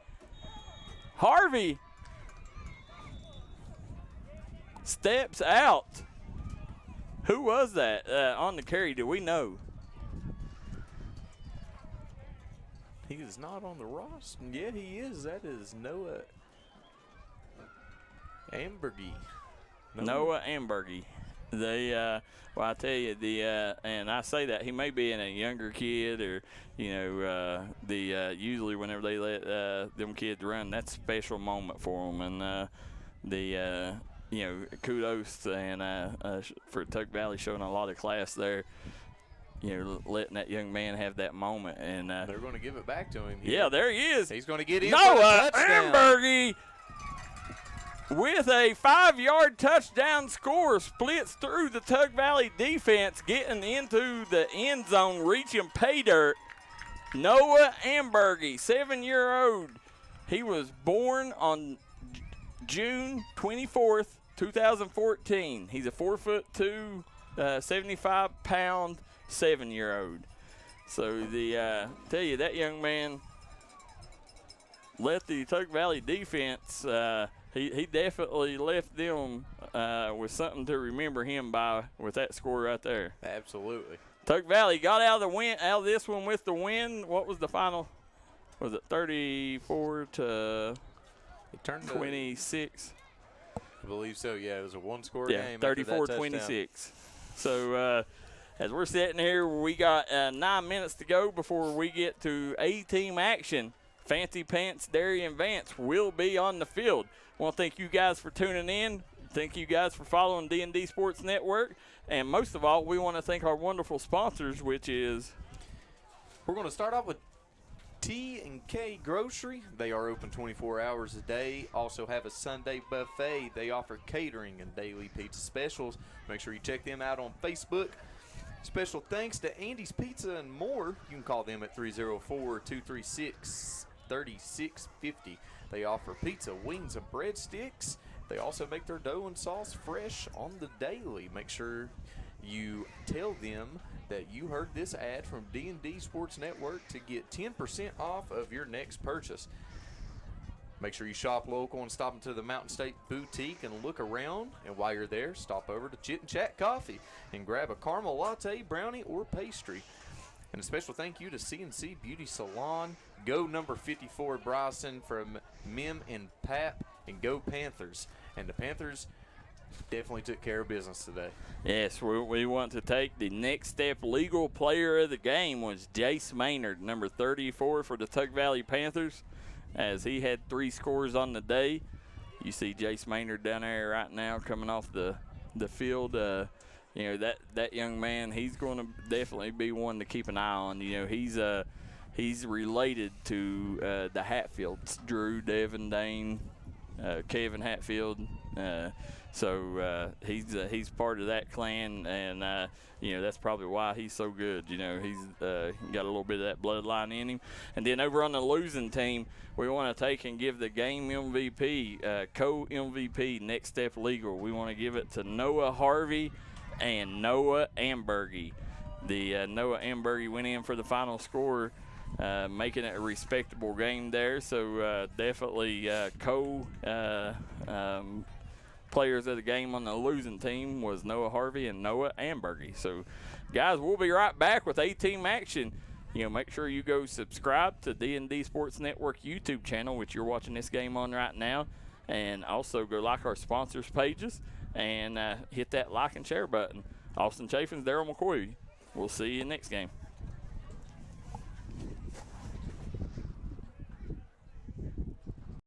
Harvey steps out. Who was that on the carry? Do we know? He is not on the roster. Yeah, he is. That is Noah Ambergy. Noah Ambergy. I tell you, and I say that he may be in a younger kid, or usually whenever they let them kids run, that's a special moment for them, and kudos and for Tug Valley showing a lot of class there. Letting that young man have that moment, and they're going to give it back to him. Yeah, there he is. He's going to get in Noah Ambergy. With a 5-yard touchdown score, splits through the Tug Valley defense, getting into the end zone, reaching pay dirt. Noah Ambergy, 7-year-old. He was born on June 24th, 2014. He's a 4'2", 75-pound, 7-year-old. So tell you, that young man left the Tug Valley defense. He definitely left them with something to remember him by with that score right there. Absolutely. Tug Valley got out of this one with the win. What was the final? Was it 34 to 26? I believe so. Yeah, it was a one-score game. 34-26. So as we're sitting here, we got 9 minutes to go before we get to A-team action. Fancy Pants, Darien Vance will be on the field. I want to thank you guys for tuning in. Thank you guys for following D&D Sports Network. And most of all, we want to thank our wonderful sponsors, which is... We're going to start off with T&K Grocery. They are open 24 hours a day. Also have a Sunday buffet. They offer catering and daily pizza specials. Make sure you check them out on Facebook. Special thanks to Andy's Pizza and More. You can call them at 304-236-3650. They offer pizza, wings, and breadsticks. They also make their dough and sauce fresh on the daily. Make sure you tell them that you heard this ad from D&D Sports Network to get 10% off of your next purchase. Make sure you shop local and stop into the Mountain State Boutique and look around. And while you're there, stop over to Chit and Chat Coffee and grab a caramel latte, brownie, or pastry. And a special thank you to CNC Beauty Salon. Go number 54 Bryson from Mim and Pap, and go Panthers. And the Panthers definitely took care of business today. Yes, we want to take the next step. Legal player of the game was Jace Maynard, number 34 for the Tug Valley Panthers, as he had 3 scores on the day. You see Jace Maynard down there right now coming off the field. You know, that young man, he's going to definitely be one to keep an eye on. You know, he's related to the Hatfields, Drew, Devin, Dane, Kevin Hatfield. So he's part of that clan, and you know, that's probably why he's so good. You know, he's got a little bit of that bloodline in him. And then over on the losing team, we want to take and give the game MVP, co-MVP, Next Step Legal. We want to give it to Noah Harvey and Noah Ambergy. The Noah Ambergy went in for the final score, making it a respectable game there. So definitely players of the game on the losing team was Noah Harvey and Noah Ambergy. So, guys, we'll be right back with A-Team action. You know, make sure you go subscribe to D&D Sports Network YouTube channel, which you're watching this game on right now, and also go like our sponsors pages and hit that like and share button. Austin Chaffins, Daryl McCoy. We'll see you next game.